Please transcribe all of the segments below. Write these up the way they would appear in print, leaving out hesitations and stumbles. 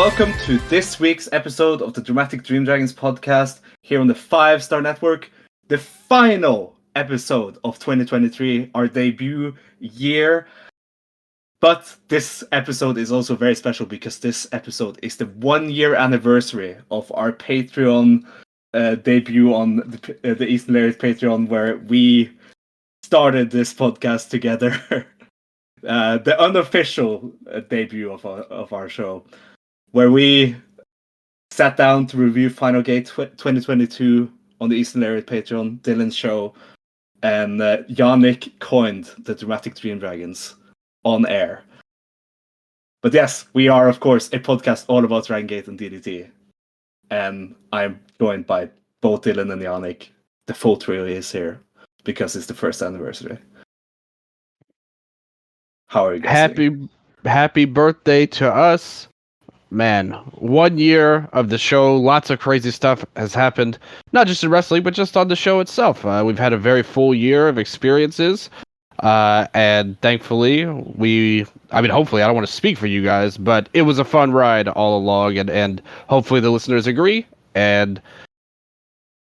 welcome to this week's episode of the Dramatic Dream Dragons podcast here on the 5-Star Network. The final episode of 2023, our debut year. But this episode is also very special because this episode is the 1-year anniversary of our Patreon debut on the Eastern Lariat Patreon, where we started this podcast together. The unofficial debut of our show, where we sat down to review Final Gate 2022 on the Eastern Lariat Patreon, Dylan's show, and Yannik coined the Dramatic Dream Dragons on air. But yes, we are, of course, a podcast all about Dragon Gate and DDT. And I'm joined by both Dylan and Yannik. The full trio is here because it's the first anniversary. How are you guys doing? Happy birthday to us. Man, 1 year of the show, lots of crazy stuff has happened, not just in wrestling, but just on the show itself. We've had a very full year of experiences, and thankfully, hopefully, I don't want to speak for you guys, but it was a fun ride all along, and hopefully the listeners agree, and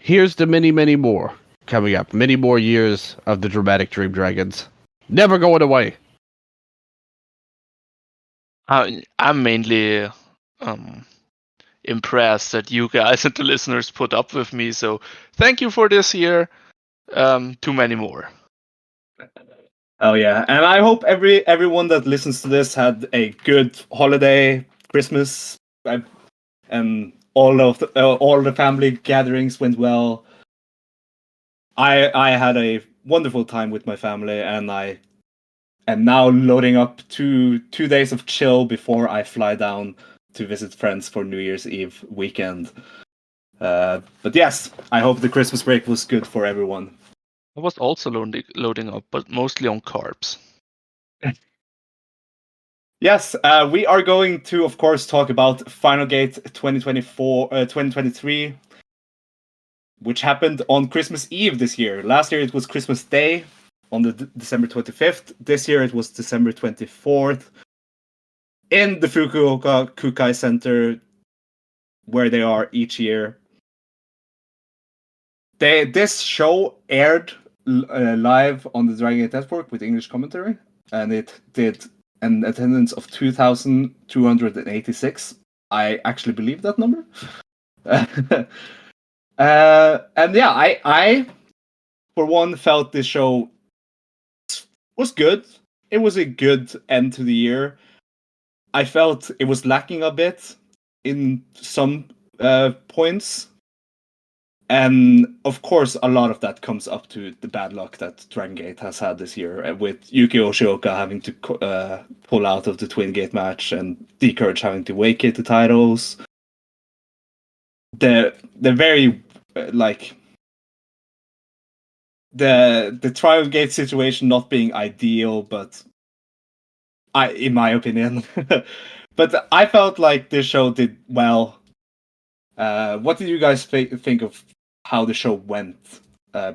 here's to many, many more coming up. Many more years of the Dramatic Dream Dragons. Never going away. I'm mainly impressed that you guys and the listeners put up with me. So thank you for this year. Too many more. Oh yeah, and I hope everyone that listens to this had a good holiday, Christmas, and all the family gatherings went well. I had a wonderful time with my family, and I am now loading up 2 days of chill before I fly down to visit friends for New Year's Eve weekend. But yes, I hope the Christmas break was good for everyone. I was also loading up, but mostly on carbs. Yes, we are going to, of course, talk about Final Gate 2023, which happened on Christmas Eve this year. Last year it was Christmas Day on the December 25th. This year it was December 24th in the Fukuoka Kukai Center, where they are each year. This show aired live on the Dragon Gate Network with English commentary, and it did an attendance of 2,286. I actually believe that number. And yeah, I for one felt this show was good. It was a good end to the year. I felt it was lacking a bit in some points. And of course, a lot of that comes up to the bad luck that Dragon Gate has had this year, with Yukio Shioka having to pull out of the Twin Gate match and D-Courage having to vacate the titles. The very the Trial Gate situation not being ideal, but in my opinion, but I felt like this show did well. What did you guys think of how the show went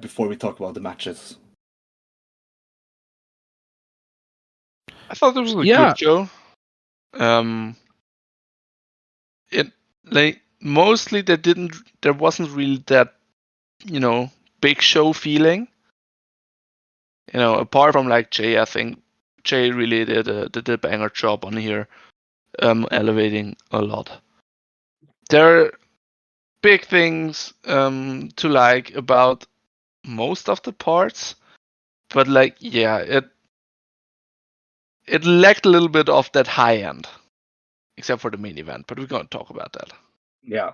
before we talk about the matches? I thought it was a good show. It mostly there wasn't really that, big show feeling. Apart from Jay, I think Jay really did a banger job on here, elevating a lot. There are big things to like about most of the parts, but it lacked a little bit of that high end, except for the main event. But we're going to talk about that. Yeah.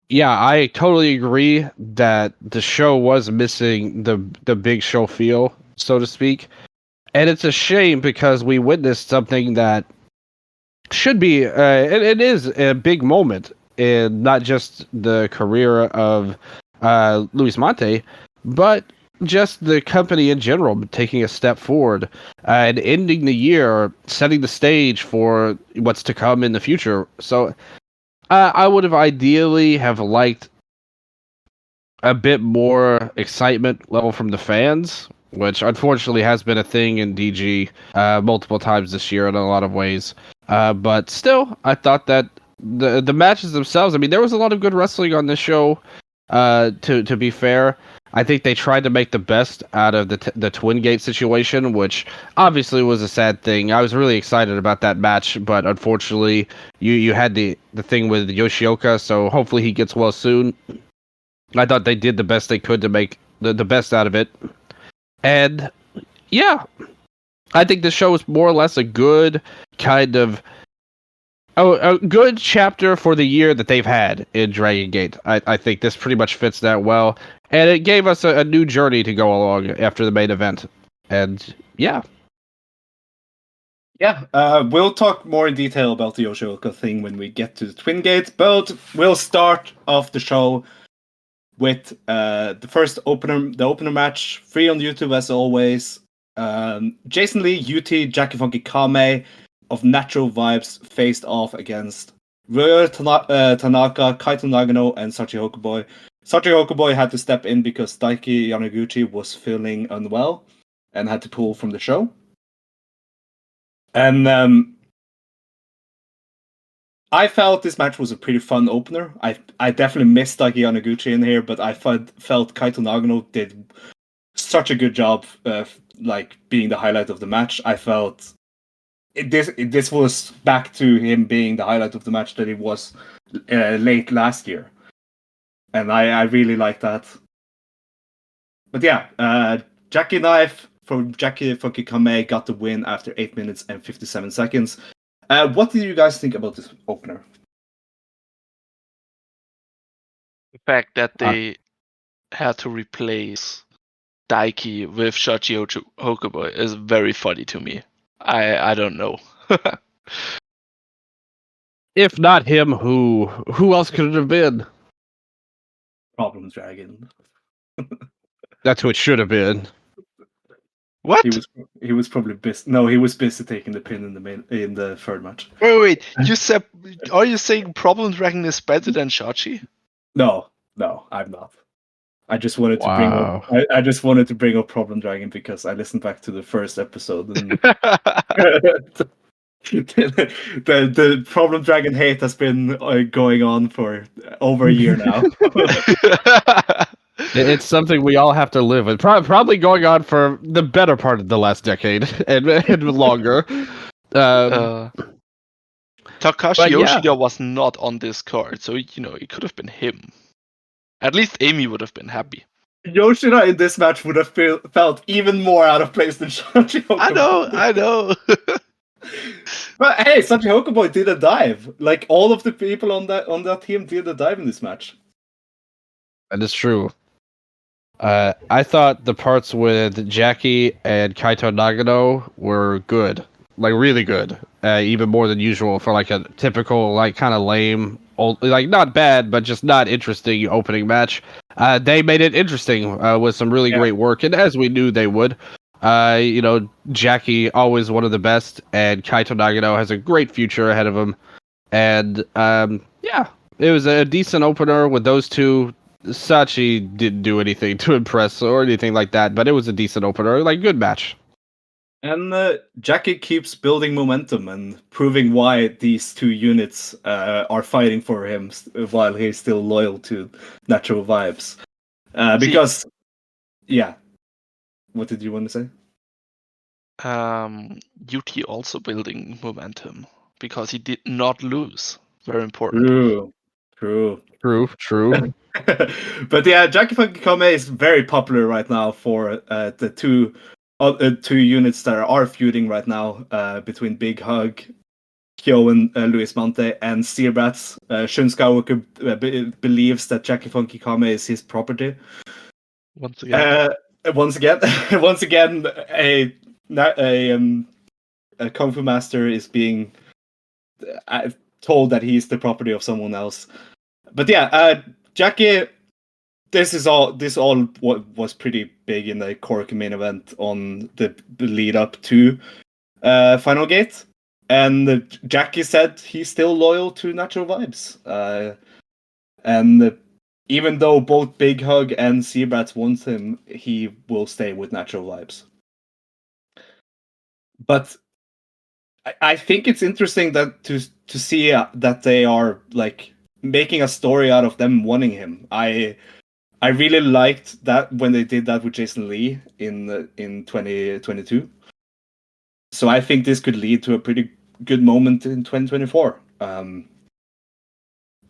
Yeah, I totally agree that the show was missing the big show feel, so to speak. And it's a shame because we witnessed something that should be, it is a big moment in not just the career of Luis Mante, but just the company in general taking a step forward and ending the year, setting the stage for what's to come in the future. So I would have ideally have liked a bit more excitement level from the fans which unfortunately has been a thing in DG multiple times this year in a lot of ways. But still, I thought that the matches themselves. I mean, there was a lot of good wrestling on this show. To be fair, I think they tried to make the best out of the Twin Gate situation, which obviously was a sad thing. I was really excited about that match, but unfortunately, you had the thing with Yoshioka, so hopefully he gets well soon. I thought they did the best they could to make the best out of it. And yeah, I think the show is more or less a good kind of a good chapter for the year that they've had in Dragon Gate. I think this pretty much fits that well. And it gave us a new journey to go along after the main event. And yeah. Yeah, we'll talk more in detail about the Yoshioka thing when we get to the Twin Gate, but we'll start off the show with the opener match, free on YouTube as always. Jason Lee, UT, Jackie Funky Kame of Natural Vibes faced off against Ryo Tanaka, Kaito Nagano, and Sachi Hokuboy. Sachi Hokuboy had to step in because Daiki Yanaguchi was feeling unwell and had to pull from the show. And I felt this match was a pretty fun opener. I definitely missed Daiki Yanaguchi in here, but I felt Kaito Nagano did such a good job like being the highlight of the match. I felt this was back to him being the highlight of the match that it was late last year. And I really like that. But yeah, Jackie Knife from Jackie Funky Kame got the win after 8 minutes and 57 seconds. What did you guys think about this opener? The fact that they had to replace Daiki with Shoji Hokuboy is very funny to me. I don't know. If not him, who else could it have been? Problem Dragon. That's who it should have been. What? He was probably busy. No, he was busy taking the pin in the third match. Wait. You said? Are you saying Problem Dragon is better than Shoji? No, I'm not. I just wanted to bring up. I just wanted to bring up Problem Dragon because I listened back to the first episode and the Problem Dragon hate has been going on for over a year now. It's something we all have to live with. Probably going on for the better part of the last decade and longer. Takashi Yoshida was not on this card, so it could have been him. At least Amy would have been happy. Yoshida in this match would have felt even more out of place than Sachi Hokuboy. I know. But hey, Sachi Hokuboy did a dive. Like all of the people on that team did a dive in this match. That is true. I thought the parts with Jackie and Kaito Nagano were good, like really good, even more than usual for like a typical like kind of lame, like not bad but just not interesting opening match. They made it interesting with some really great work, and as we knew they would. Jackie always one of the best, and Kaito Nagano has a great future ahead of him. And it was a decent opener with those two. Sachi didn't do anything to impress or anything like that, but it was a decent opener, like good match. And Jackie keeps building momentum and proving why these two units are fighting for him while he's still loyal to Natural Vibes. Because, what did you want to say? Yuki also building momentum because he did not lose. Very important. True. But yeah, Jackie Funky Kame is very popular right now for the two units that are feuding right now between Big Hug, Kyo and Luis Mante, and Searbrats. Shun Skywalker believes that Jackie Funky Kame is his property. Once again, a Kung Fu master is being told that he's the property of someone else. But yeah, Jackie, this all what was pretty big in the Cork main event on the lead up to Final Gate, and Jackie said he's still loyal to Natural Vibes, and even though both Big Hug and Seabrats want him, he will stay with Natural Vibes. But I think it's interesting that to see that they are like making a story out of them wanting him. I really liked that when they did that with Jason Lee in 2022. So I think this could lead to a pretty good moment in 2024.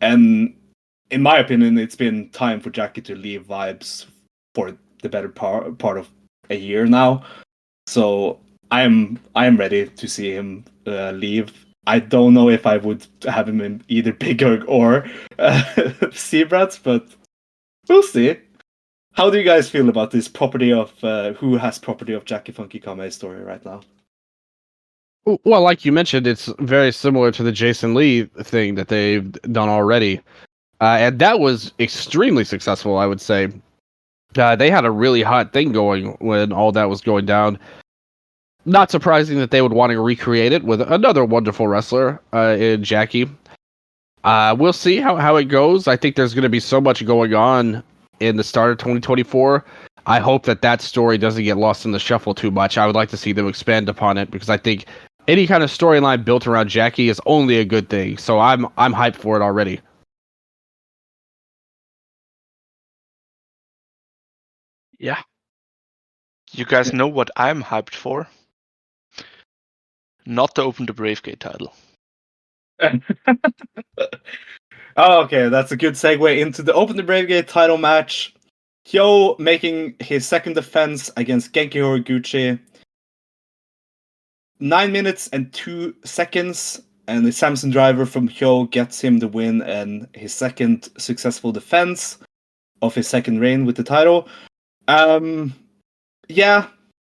And in my opinion, it's been time for Jackie to leave Vibes for the better part of a year now. So I'm ready to see him leave. I don't know if I would have him in either Big Hug or Seabrats, but we'll see. How do you guys feel about this property of who has property of Jackie Funky Kame story right now? Well, like you mentioned, it's very similar to the Jason Lee thing that they've done already. And that was extremely successful, I would say. They had a really hot thing going when all that was going down. Not surprising that they would want to recreate it with another wonderful wrestler in Jackie. We'll see how it goes. I think there's going to be so much going on in the start of 2024. I hope that story doesn't get lost in the shuffle too much. I would like to see them expand upon it because I think any kind of storyline built around Jackie is only a good thing. So I'm hyped for it already. Yeah. You guys know what I'm hyped for? Not to open the Brave Gate title. Oh, okay, that's a good segue into the Open the Brave Gate title match. Hyo making his second defense against Genki Horiguchi. 9 minutes and 2 seconds, and the Samson driver from Hyo gets him the win and his second successful defense of his second reign with the title. Yeah,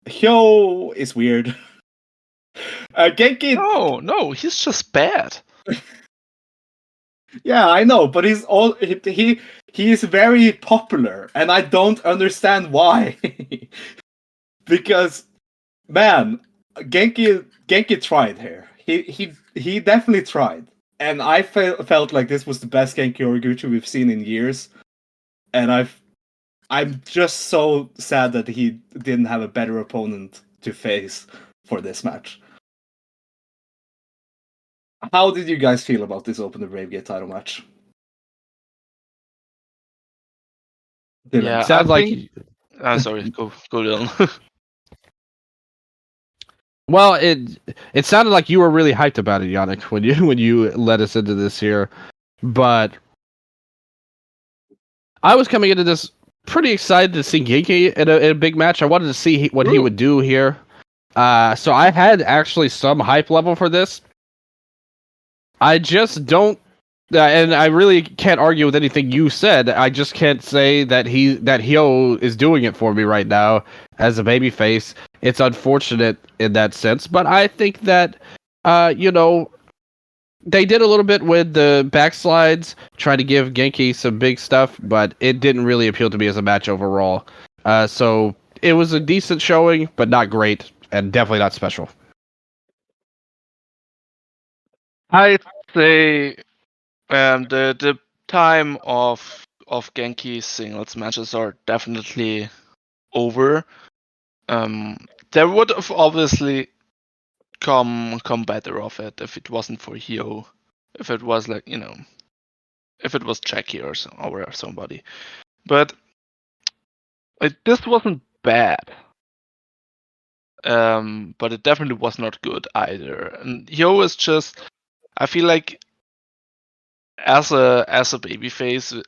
Hyo is weird. Genki. No, he's just bad. Yeah, I know, but he is very popular, and I don't understand why. Because, man, Genki tried here. He definitely tried, and I felt like this was the best Genki Horiguchi we've seen in years, and I'm just so sad that he didn't have a better opponent to face for this match. How did you guys feel about this Open the Brave Gate title match? Dylan. Yeah, Sounds like sorry, go Dylan. well, it sounded like you were really hyped about it, Yannik, when you led us into this here. But I was coming into this pretty excited to see Genki in a big match. I wanted to see what he would do here. So I had actually some hype level for this. I just don't, and I really can't argue with anything you said. I just can't say that Hyo is doing it for me right now as a babyface. It's unfortunate in that sense, but I think that, they did a little bit with the backslides, trying to give Genki some big stuff, but it didn't really appeal to me as a match overall. So it was a decent showing, but not great, and definitely not special. I'd say the time of Genki's singles matches are definitely over. There would have obviously come better of it if it wasn't for Hyo. If it was like, if it was Jackie or somebody. But this wasn't bad. But it definitely was not good either. And Hyo is just, I feel like as a babyface,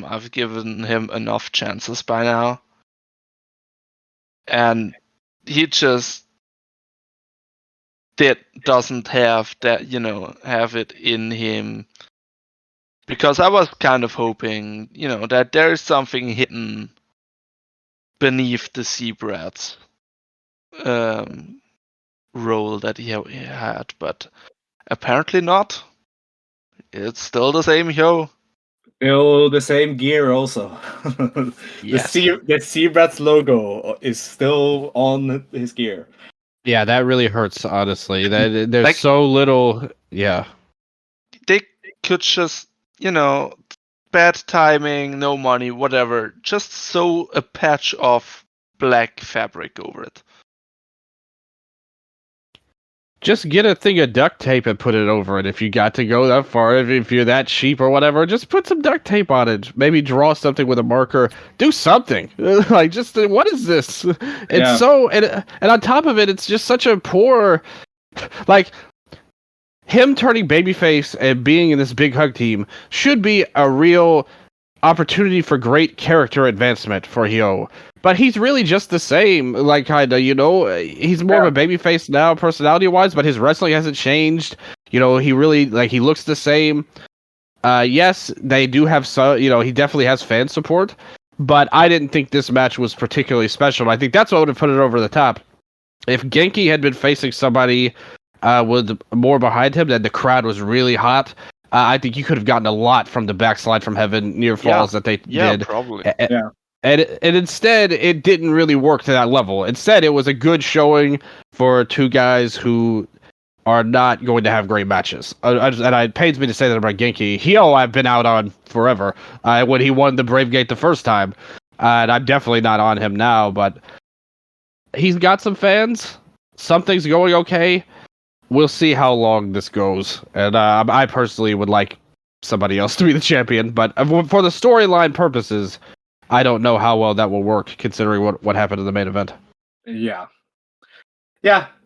I've given him enough chances by now, and he just doesn't have that, have it in him. Because I was kind of hoping, that there is something hidden beneath the Seabrats role that he had, but apparently not. It's still the same Hyo. Still the same gear also. Yes. The Seabrats logo is still on his gear. Yeah, that really hurts, honestly. That there's Like- so little. Yeah, They could just, bad timing, no money, whatever. Just sew a patch of black fabric over it. Just get a thing of duct tape and put it over it if you got to go that far. If you're that cheap or whatever, just put some duct tape on it. Maybe draw something with a marker. Do something. Like, just what is this? It's so and on top of it, it's just such a poor, like, him turning babyface and being in this big hug team should be a real opportunity for great character advancement for Hyo. But he's really just the same, like, kinda, he's more of a babyface now, personality-wise, but his wrestling hasn't changed. He really, like, he looks the same. Yes, they do have he definitely has fan support, but I didn't think this match was particularly special. I think that's what would have put it over the top. If Genki had been facing somebody with more behind him, then the crowd was really hot. I think you could have gotten a lot from the backslide from heaven near falls that they did. Yeah, probably. And instead, it didn't really work to that level. Instead, it was a good showing for two guys who are not going to have great matches. And it pains me to say that about Genki. Hyo, I've been out on forever when he won the Brave Gate the first time. And I'm definitely not on him now, but he's got some fans. Something's going okay. We'll see how long this goes. And I personally would like somebody else to be the champion. But for the storyline purposes, I don't know how well that will work, considering what happened in the main event. Yeah,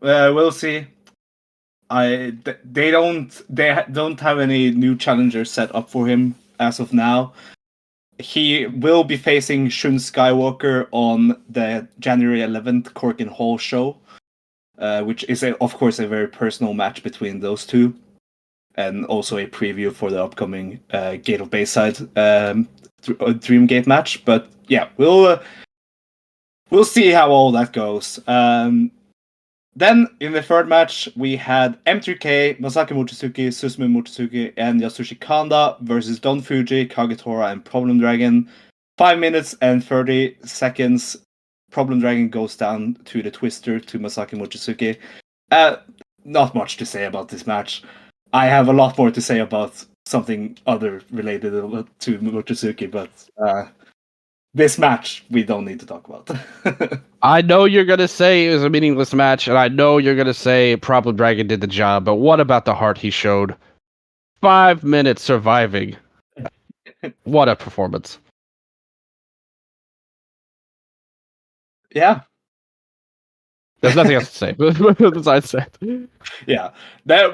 we'll see. They don't have any new challengers set up for him as of now. He will be facing Shun Skywalker on the January 11th Corkin Hall show, which is of course a very personal match between those two, and also a preview for the upcoming Gate of Bayside Dreamgate match. But yeah, we'll see how all that goes. Then in the third match, we had M3K, Masaki Mochizuki, Susumu Mochizuki, and Yasushi Kanda versus Don Fuji, Kagetora, and Problem Dragon. 5 minutes and 30 seconds. Problem Dragon goes down to the Twister to Masaki Mochizuki. Not much to say about this match. I have a lot more to say about something other related to Mochizuki, but this match we don't need to talk about. I know you're going to say it was a meaningless match, and I know you're going to say Problem Dragon did the job, but what about the heart he showed? 5 minutes surviving. What a performance. Yeah. There's nothing else to say besides that. Yeah.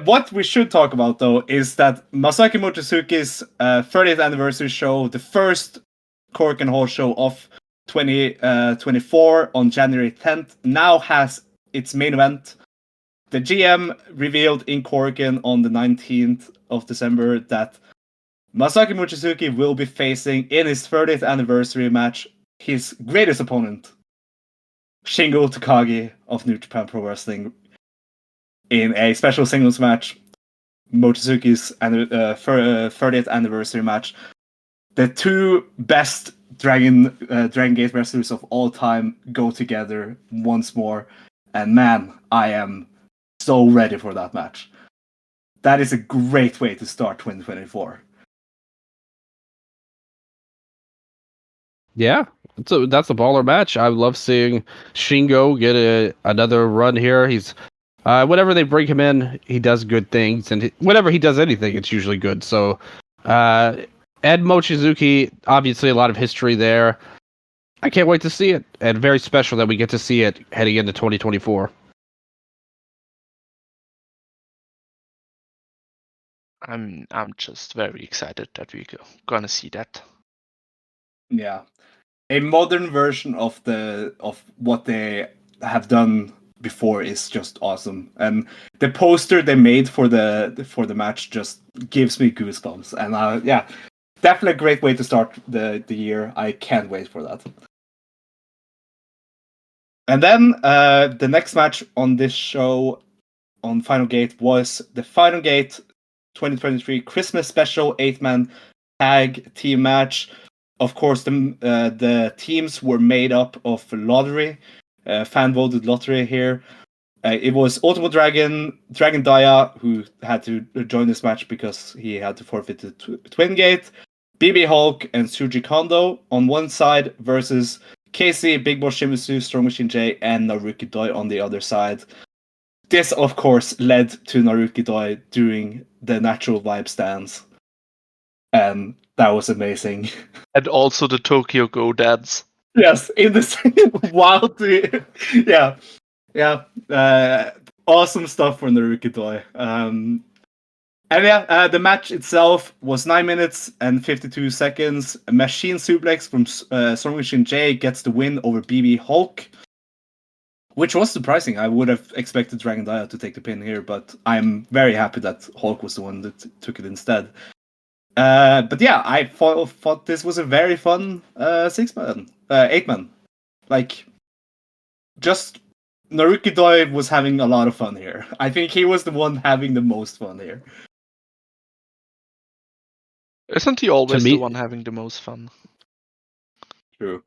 What we should talk about, though, is that Masaki Mochizuki's 30th anniversary show, the first Corkin Hall show of 2024 on January 10th, now has its main event. The GM revealed in Corkin on the 19th of December that Masaki Mochizuki will be facing, in his 30th anniversary match, his greatest opponent, Shingo Takagi of New Japan Pro Wrestling, in a special singles match, Mochizuki's 30th anniversary match. The two best Dragon Gate wrestlers of all time go together once more, and man, I am so ready for that match. That is a great way to start 2024. Yeah, that's a baller match. I love seeing Shingo get another run here. He's whenever they bring him in, he does good things, and whenever he does anything, it's usually good. So, Ed Mochizuki, obviously a lot of history there. I can't wait to see it, and very special that we get to see it heading into 2024. I'm just very excited that we're gonna see that. Yeah, a modern version of what they have done before is just awesome, and the poster they made for the match just gives me goosebumps. And yeah, definitely a great way to start the year. I can't wait for that. And then the next match on this show on Final Gate was the Final Gate 2023 Christmas Special 8-man tag team match. Of course, the teams were made up of lottery, fan-voted lottery here. It was Ultimo Dragon, Dragon Daya, who had to join this match because he had to forfeit the Twin Gate, BB Hulk and Shuji Kondo on one side versus Casey, Big Boss Shimizu, Strong Machine J, and Naruki Doi on the other side. This, of course, led to Naruki Doi doing the natural vibe stance. And that was amazing. And also the Tokyo Go dance. Yes, in the same wild. Yeah. Awesome stuff for Naruki Doi. The match itself was 9 minutes and 52 seconds. A machine suplex from Strong Machine J gets the win over BB Hulk, which was surprising. I would have expected Dragon Dia to take the pin here, but I'm very happy that Hulk was the one that took it instead. But yeah, I thought this was a very fun 8-man. Like, just Naruki Doi was having a lot of fun here. I think he was the one having the most fun here. Isn't he always the one having the most fun? True.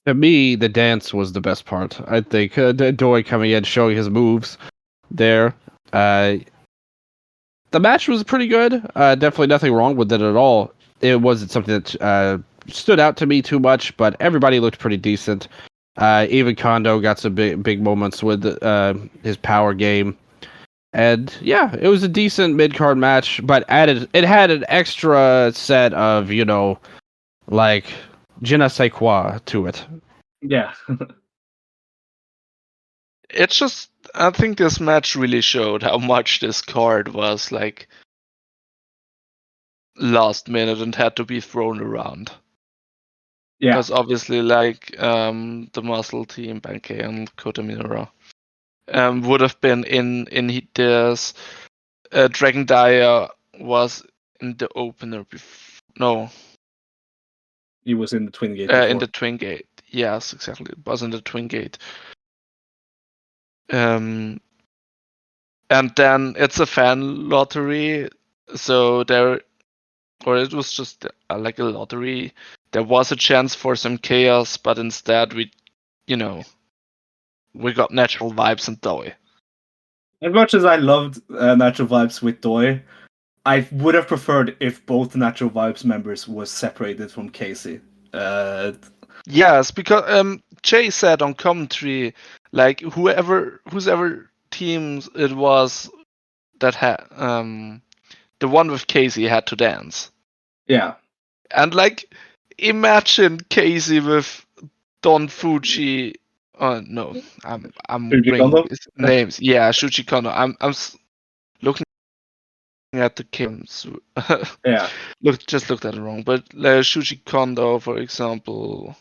To me, the dance was the best part. I think Doi coming in, showing his moves there. The match was pretty good. Definitely nothing wrong with it at all. It wasn't something that stood out to me too much, but everybody looked pretty decent. Even Kondo got some big moments with his power game. And yeah, it was a decent mid-card match, but it had an extra set of, like, je ne sais quoi to it. Yeah. It's just, I think this match really showed how much this card was like last minute and had to be thrown around. Yeah. Because obviously, like, the Muscle Team, Benkei and Kota Minoru would have been in this. Dragon Dia was in the opener before. No. He was in the Twin Gate. In the Twin Gate. Yes, exactly. It was in the Twin Gate. And then it's a fan lottery, so it was just like a lottery. There was a chance for some chaos, but instead we got Natural Vibes and Doi. As much as I loved Natural Vibes with Doi, I would have preferred if both Natural Vibes members was separated from Casey. Yes, because Jay said on commentary, like whoever teams it was that had the one with Casey had to dance. Yeah. And like, imagine Casey with Don Fuji. No, I'm bringing his names. Yeah, Shuji Kondo. I'm looking at the Kims. Yeah. Just looked at it wrong. But Shuji Kondo, for example.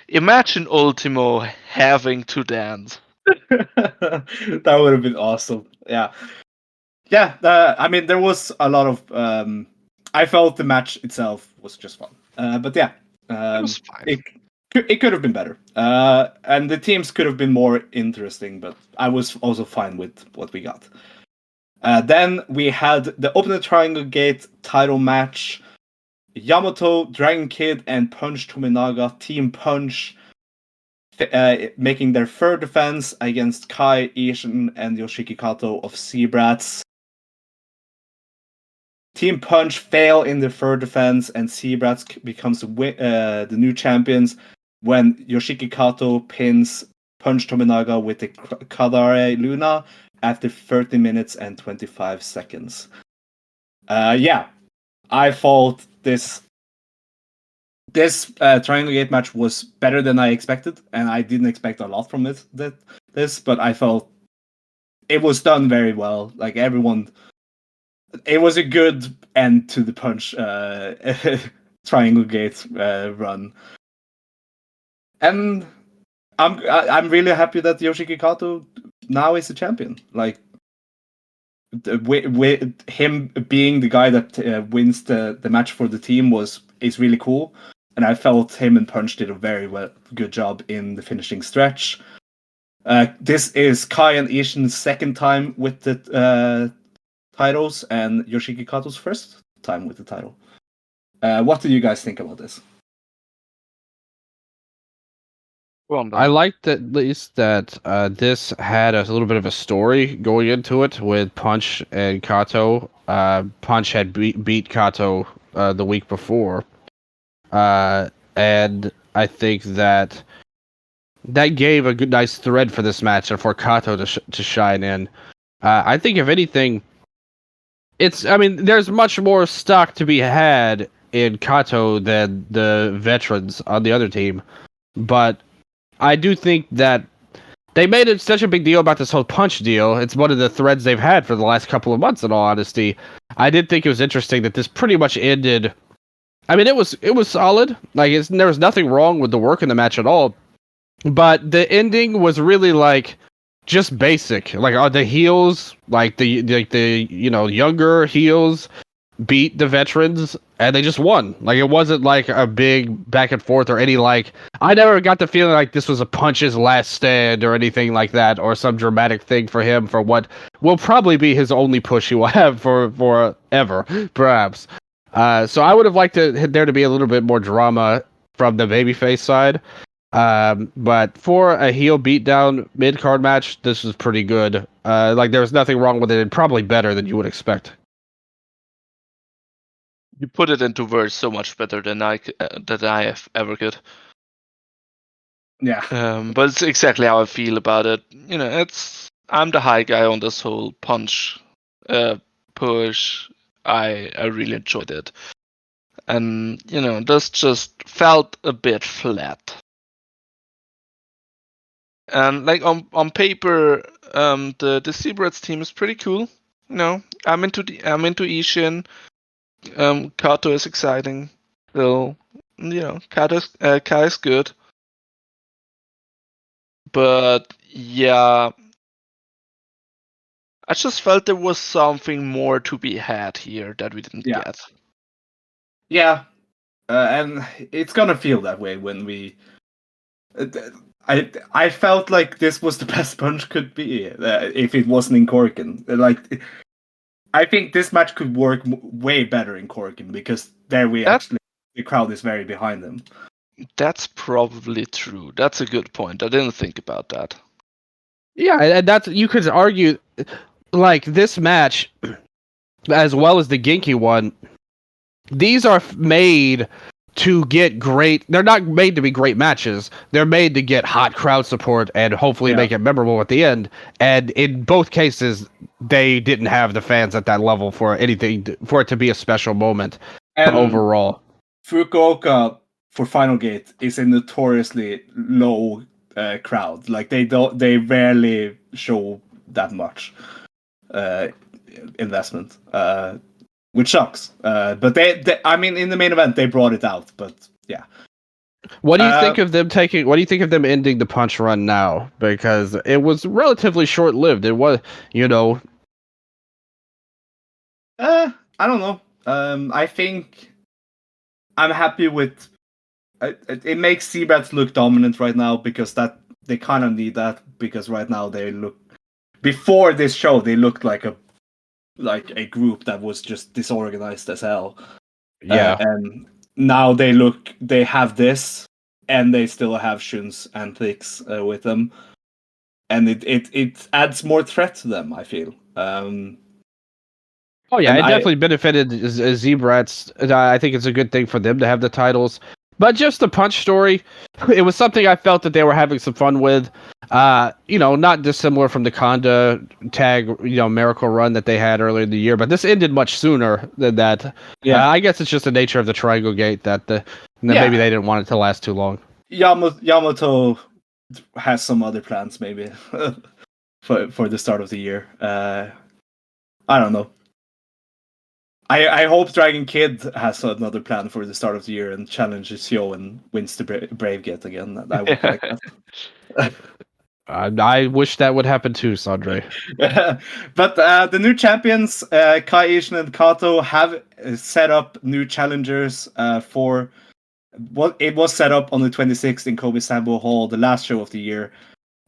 Imagine Ultimo having to dance. That would have been awesome. Yeah. Yeah. I mean, there was a lot of. I felt the match itself was just fun. But yeah. It was fine. It could have been better. And the teams could have been more interesting, but I was also fine with what we got. Then we had the Open the Triangle Gate title match. Yamato, Dragon Kid, and Punch Tominaga Team Punch making their third defense against Kai, Ishin, and Yoshiki Kato of Seabrats. Team Punch fail in their third defense, and Seabrats becomes the new champions when Yoshiki Kato pins Punch Tominaga with the Kadare Luna after 30 minutes and 25 seconds. Yeah, I thought this Triangle Gate match was better than I expected, and I didn't expect a lot from this, but I felt it was done very well. Like everyone, it was a good end to the Punch Triangle Gate run, and I'm really happy that Yoshiki Kato now is a champion. Like, with him being the guy that wins the match for the team is really cool, and I felt him and Punch did a very good job in the finishing stretch. This is Kai and Ishin's second time with the titles, and Yoshiki Kato's first time with the title. What do you guys think about this? Go on, I Ben. liked at least that this had a little bit of a story going into it with Punch and Kato. Punch had beat Kato the week before, and I think that gave a good, nice thread for this match and for Kato to shine in. I think if anything, I mean, there's much more stock to be had in Kato than the veterans on the other team, but I do think that they made it such a big deal about this whole Punch deal. It's one of the threads they've had for the last couple of months, in all honesty. I did think it was interesting that this pretty much ended. I mean, it was solid. Like, there was nothing wrong with the work in the match at all. But the ending was really like just basic. Like, the heels, like the younger heels beat the veterans and they just won. Like, it wasn't like a big back and forth or any like I never got the feeling like this was a Punch's last stand or anything like that, or some dramatic thing for him for what will probably be his only push he will have for ever, perhaps. So I would have liked there to be a little bit more drama from the babyface side. But for a heel beatdown mid card match, this was pretty good. Like, there was nothing wrong with it, and probably better than you would expect. You put it into words so much better than I have ever could. Yeah. But it's exactly how I feel about it. You know, I'm the high guy on this whole Punch push. I really enjoyed it, and this just felt a bit flat. And like on paper, the Zebrats team is pretty cool. I'm into Ishin. Kato is exciting. Still, Kai is good. But yeah, I just felt there was something more to be had here that we didn't get. Yeah, and it's gonna feel that way when we. I felt like this was the best Punch could be if it wasn't in Corkin. Like, I think this match could work way better in Corkin because there the crowd is very behind them. That's probably true. That's a good point. I didn't think about that. Yeah, and that's, you could argue, like, this match, as well as the Genki one, these are made to get great. They're not made to be great matches. They're made to get hot crowd support and hopefully make it memorable at the end. And in both cases, they didn't have the fans at that level for it to be a special moment overall. Fukuoka for Final Gate is a notoriously low crowd. Like, they rarely show that much investment. Which sucks. But I mean, in the main event, they brought it out. But yeah. What do you think of them taking? What do you think of them ending the Punch run now? Because it was relatively short lived. It was, I don't know. I think I'm happy with. It makes Seabrats look dominant right now because they kind of need that, because right now they look. Before this show, they looked like a group that was just disorganized as hell. Yeah. And now they have this, and they still have Shuns and Thix with them, and it adds more threat to them, I feel. Oh yeah, it definitely benefited Zebrats. I think it's a good thing for them to have the titles. But just the Punch story, it was something I felt that they were having some fun with. Not dissimilar from the Konda tag, miracle run that they had earlier in the year. But this ended much sooner than that. Yeah, I guess it's just the nature of the Triangle Gate that maybe they didn't want it to last too long. Yamato has some other plans, maybe, for the start of the year. I don't know. I hope Dragon Kid has another plan for the start of the year and challenges Yo and wins the Brave Gate again. I would like that. I wish that would happen too, Sondre. But the new champions, Kai, Ishin, and Kato, have set up new challengers for what it was set up on the 26th in Kobe Sambo Hall, the last show of the year.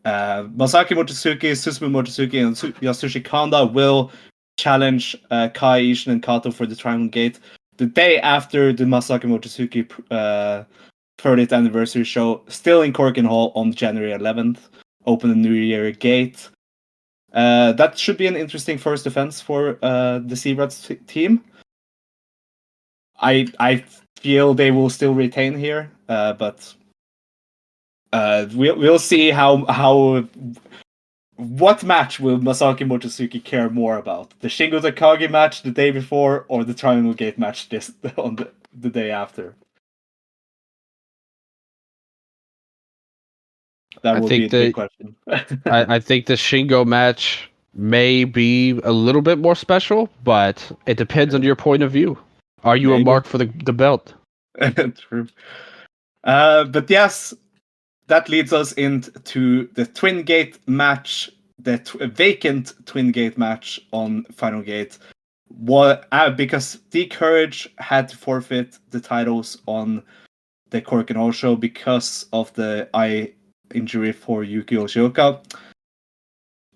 Masaki Mochizuki, Susumu Mochizuki, and Yasushi Kanda will challenge Kai, Ishin, and Kato for the Triangle Gate the day after the Masaki Mochizuki 30th anniversary show, still in Corkin Hall on January 11th. Open the New Year gate. That should be an interesting first defense for the Seabrats team. I feel they will still retain here, but we'll see how. What match will Masaki Mochizuki care more about? The Shingo Takagi match the day before, or the Triangle Gate match on the day after? That will be a big question. I think the Shingo match may be a little bit more special, but it depends on your point of view. Are you a mark for the belt? True. But yes, that leads us into the Twin Gate match, the vacant Twin Gate match on Final Gate. Because The Courage had to forfeit the titles on the Corkin Hall show because of the eye injury for Yukio Shioka.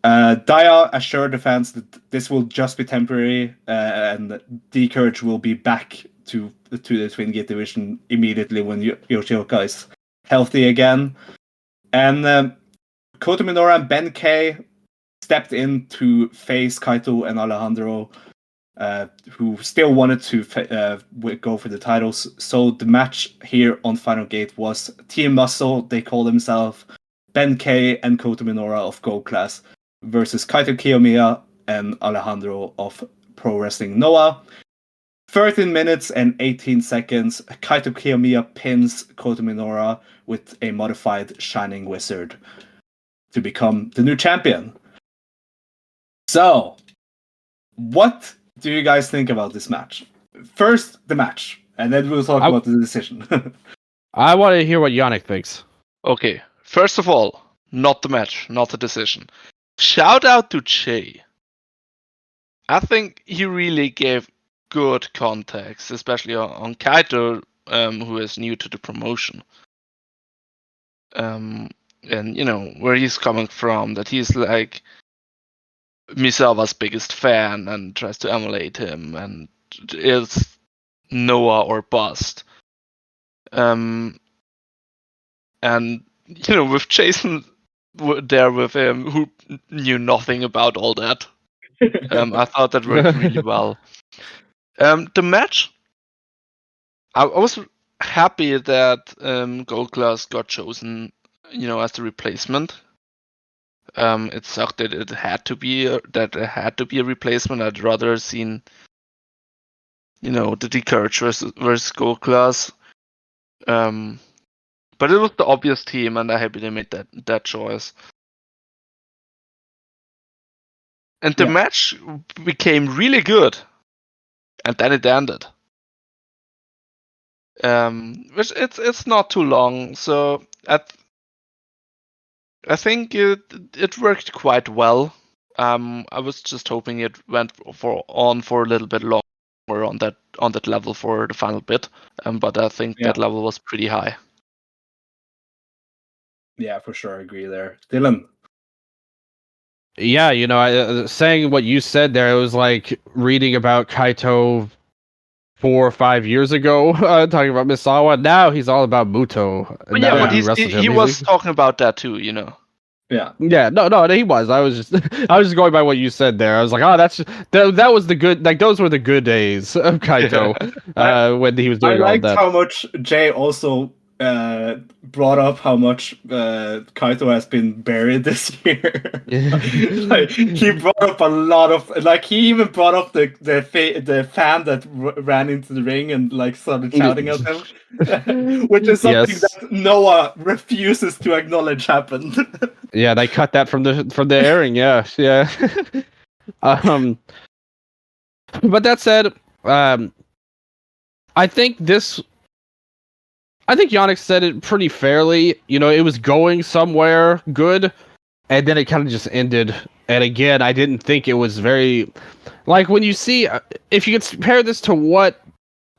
Naya assured the fans that this will just be temporary, and The Courage will be back to the Twin Gate division immediately when Yoshioka is healthy again. And Kota Minoura and Ben K stepped in to face Kaito and Alejandro, who still wanted to go for the titles. So the match here on Final Gate was Team Muscle, they call themselves, Ben K and Kota Minoura of Gold Class versus Kaito Kiyomiya and Alejandro of Pro Wrestling Noah. 13 minutes and 18 seconds, Kaito Kiyomiya pins Kota Minoura with a modified Shining Wizard to become the new champion. So, what do you guys think about this match? First, the match, and then we'll talk about the decision. I want to hear what Yannik thinks. Okay, first of all, not the match, not the decision. Shout out to Jay. I think he really gave good context, especially on Kaito, who is new to the promotion. And you know where he's coming from, that he's like Misawa's biggest fan and tries to emulate him and is Noah or bust. And you know, with Jason there with him, who knew nothing about all that, I thought that worked really well. The match, I was happy that Gold Class got chosen, you know, as the replacement. It sucked that it had to be a replacement. I'd rather seen, you know, the D-Courage versus Gold Class. But it was the obvious team, and I'm happy they made that choice. And the match became really good, and then it ended. Which it's not too long, so I think it worked quite well. I was just hoping it went for a little bit longer on that level for the final bit, but I think that level was pretty high. Yeah, for sure, I agree there. Dylan. Yeah, you know, saying what you said there, it was like reading about Kaito 4 or 5 years ago, talking about Misawa. Now he's all about Muto. But yeah, but he was talking about that too, you know. Yeah. Yeah, no, he was. I was just going by what you said there. I was like, oh, that was the good, like those were the good days of Kaito when he was doing all that. I liked how much Jay also brought up how much Kaito has been buried this year. Like, he brought up a lot of, like, he even brought up the fan that ran into the ring and like started shouting at him, which is something that Noah refuses to acknowledge happened. Yeah, they cut that from the airing. Yeah. But that said, I think Yannik said it pretty fairly. You know, it was going somewhere good, and then it kind of just ended. And again, I didn't think it was very, like, when you see, if you could compare this to what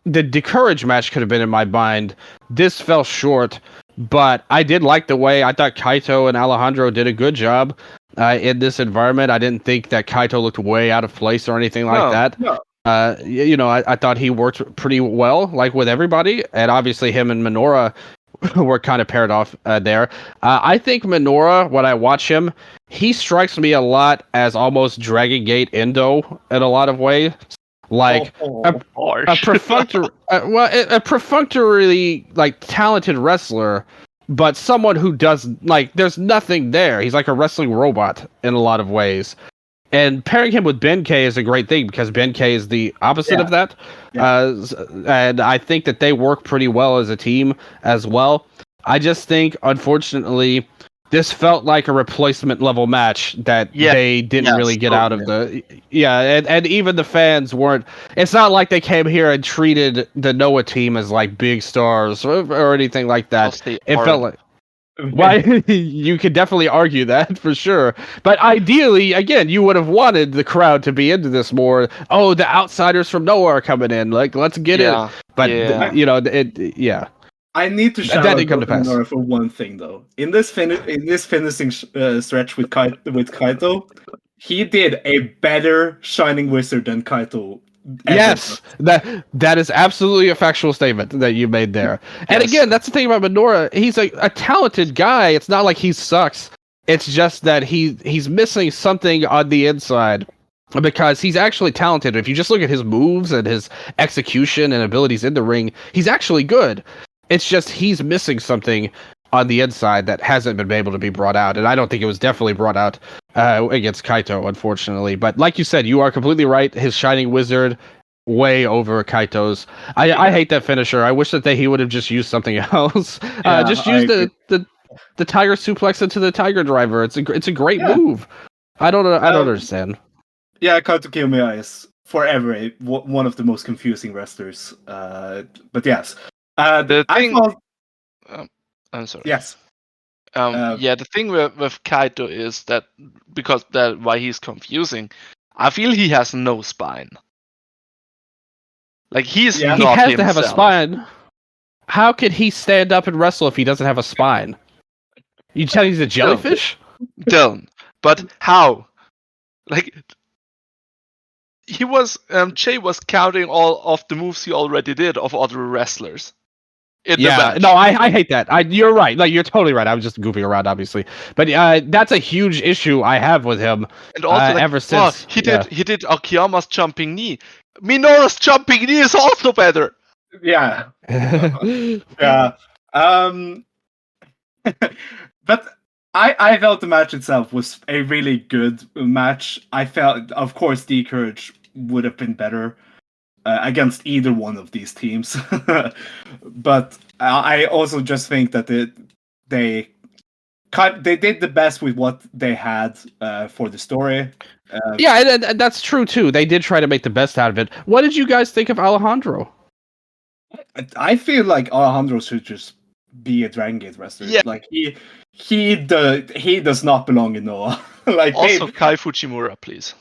the Courage match could have been in my mind, this fell short. But I did like the way I thought Kaito and Alejandro did a good job in this environment. I didn't think that Kaito looked way out of place or anything like that. No. You know, I thought he worked pretty well, like with everybody, and obviously him and Minoura were kind of paired off there. I think Minoura, when I watch him, he strikes me a lot as almost Dragon Gate Endo in a lot of ways. Like a Harsh. a perfunctorily like talented wrestler, but someone who does like there's nothing there. He's like a wrestling robot in a lot of ways. And pairing him with Ben K is a great thing because Ben K is the opposite of that. And I think that they work pretty well as a team as well. I just think, unfortunately, this felt like a replacement level match that they didn't really get out of the. Yeah, and even the fans weren't. It's not like they came here and treated the Noah team as like big stars or anything like that. It felt like. Well, you could definitely argue that for sure. But ideally, again, you would have wanted the crowd to be into this more. Oh, the outsiders from nowhere are coming in. Like, let's get it. But I need to shout out Minoura for one thing though. In this finishing stretch with Kaito, he did a better Shining Wizard than Kaito. Yes, that is absolutely a factual statement that you made there. And again, that's the thing about Minoura. He's a talented guy. It's not like he sucks. It's just that he's missing something on the inside because he's actually talented. If you just look at his moves and his execution and abilities in the ring, he's actually good. It's just he's missing something on the inside that hasn't been able to be brought out, and I don't think it was definitely brought out against Kaito, unfortunately. But like you said, you are completely right. His Shining Wizard way over Kaito's. I hate that finisher. I wish that he would have just used something else. Just use the Tiger Suplex into the Tiger Driver. It's a great move. I don't understand. Yeah, Kaito Kiyomiya is forever one of the most confusing wrestlers. But yes, I'm sorry. Yes. The thing with Kaito is that because that why he's confusing. I feel he has no spine. Like he's not he has himself. to have a spine. How could he stand up and wrestle if he doesn't have a spine? You tell me he's a jellyfish? Don't. But how? Like Jay was counting all of the moves he already did of other wrestlers. No, I hate that. You're right. Like you're totally right. I was just goofing around, obviously, but that's a huge issue I have with him. And also, ever since he did Akiyama's jumping knee. Minoura's jumping knee is also better. Yeah. Yeah. But I felt the match itself was a really good match. I felt, of course, D-Courage would have been better against either one of these teams. But I also just think that they did the best with what they had for the story. And that's true too. They did try to make the best out of it. What did you guys think of Alejandro? I feel like Alejandro should just be a Dragon Gate wrestler. Yeah. Like he does not belong in Noah. Like also Kai Fujimura, please.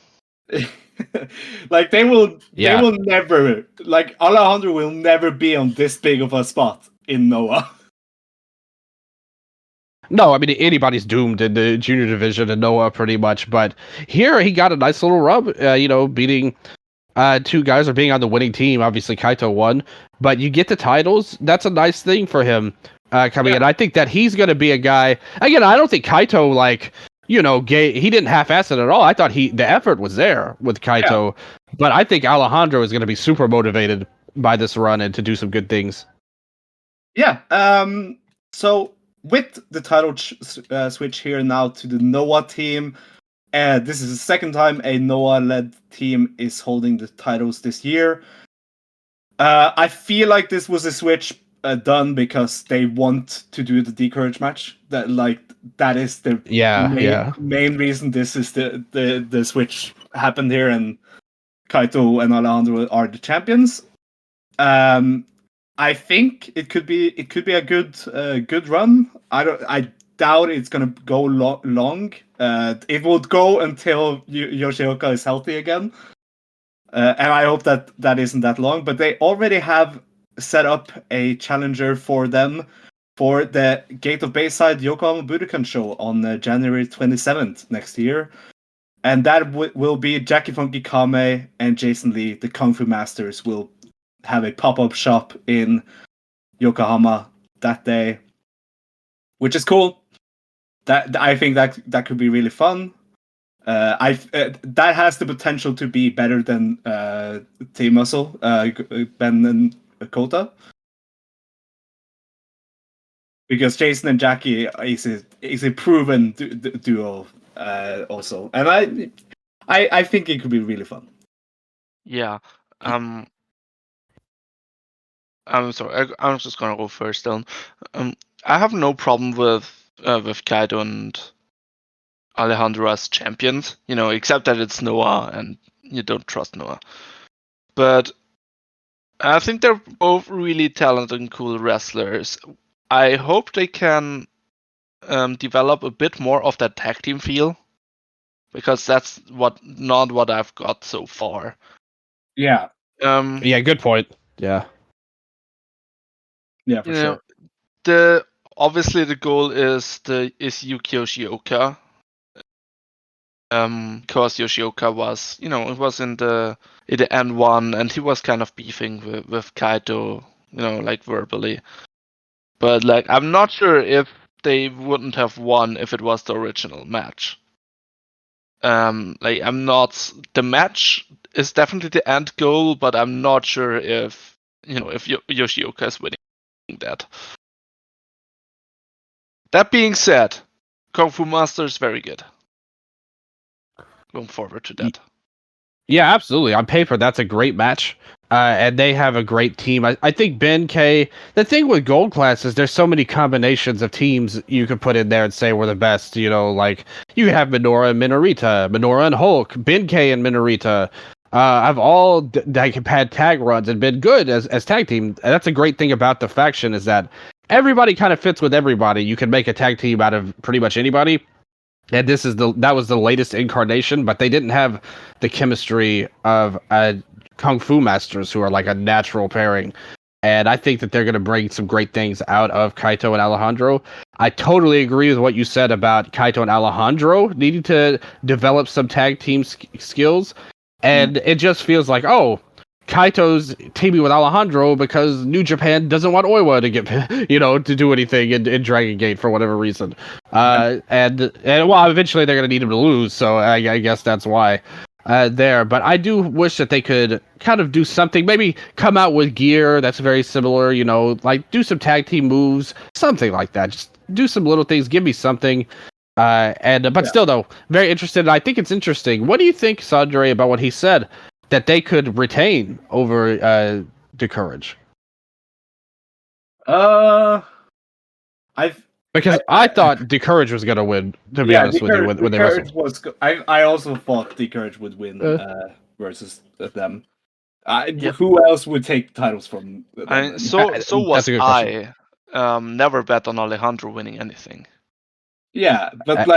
Like they will never, like Alejandro will never be on this big of a spot in Noah. No, I mean anybody's doomed in the junior division in Noah pretty much, but here he got a nice little rub, beating two guys or being on the winning team. Obviously Kaito won, but you get the titles. That's a nice thing for him coming in. I think that he's going to be a guy. Again, I don't think Kaito he didn't half-ass it at all. I thought the effort was there with Kaito, but I think Alejandro is going to be super motivated by this run and to do some good things. Yeah. So with the title switch here now to the Noah team, this is the second time a Noah-led team is holding the titles this year. I feel like this was a switch done because they want to do the D-Courage match. That is the main reason this is the switch happened here, and Kaito and Alejandro are the champions. I think it could be a good run. I doubt it's gonna go long. It will go until Yoshioka is healthy again, and I hope that isn't that long. But they already have set up a challenger for them for the Gate of Bayside Yokohama Budokan show on January 27th next year. And that will be Jackie Funky Kame and Jason Lee, the Kung Fu Masters, will have a pop-up shop in Yokohama that day. which is cool. That I think that could be really fun. That has the potential to be better than Team Muscle, Ben and Kota, because Jason and Jackie is a proven duo also, and I think it could be really fun. Yeah. I'm sorry. I'm just gonna go first. Then, I have no problem with Kaido and Alejandro as champions. Except that it's Noah, and you don't trust Noah. But I think they're both really talented and cool wrestlers. I hope they can develop a bit more of that tag team feel, because that's not what I've got so far. Yeah. Yeah, good point. Yeah. Yeah, for sure. Obviously the goal is Yukio Shioka. Because Yoshioka was, it was in the N1, and he was kind of beefing with Kaito, like verbally. But like, I'm not sure if they wouldn't have won if it was the original match. The match is definitely the end goal, but I'm not sure if Yoshioka is winning that. That being said, Kung Fu Master is very good. Going forward to that. Yeah, absolutely. On paper, that's a great match. And they have a great team. I think Ben K. The thing with Gold Class is there's so many combinations of teams you could put in there and say we're the best. Like you have Minoru and Minorita, Minoru and Hulk, Ben K and Minorita. I've all that have had tag runs and been good as tag team. And that's a great thing about the faction is that everybody kind of fits with everybody. You can make a tag team out of pretty much anybody. And that was the latest incarnation, but they didn't have the chemistry of Kung Fu Masters, who are like a natural pairing. And I think that they're going to bring some great things out of Kaito and Alejandro. I totally agree with what you said about Kaito and Alejandro needing to develop some tag team skills. And it just feels like, oh, Kaito's teaming with Alejandro because New Japan doesn't want Oiwa to get, to do anything in Dragon Gate for whatever reason. And well, eventually they're going to need him to lose, so I guess that's why there. But I do wish that they could kind of do something, maybe come out with gear that's very similar, like do some tag team moves, something like that. Just do some little things, give me something. Still though, very interested. I think it's interesting. What do you think, Sondre, about what he said? That they could retain over the Courage. I thought the Courage was gonna win. To be honest with you, when they wrestled, I also thought the Courage would win versus them. Who else would take titles from them? So was I. Never bet on Alejandro winning anything. Yeah, but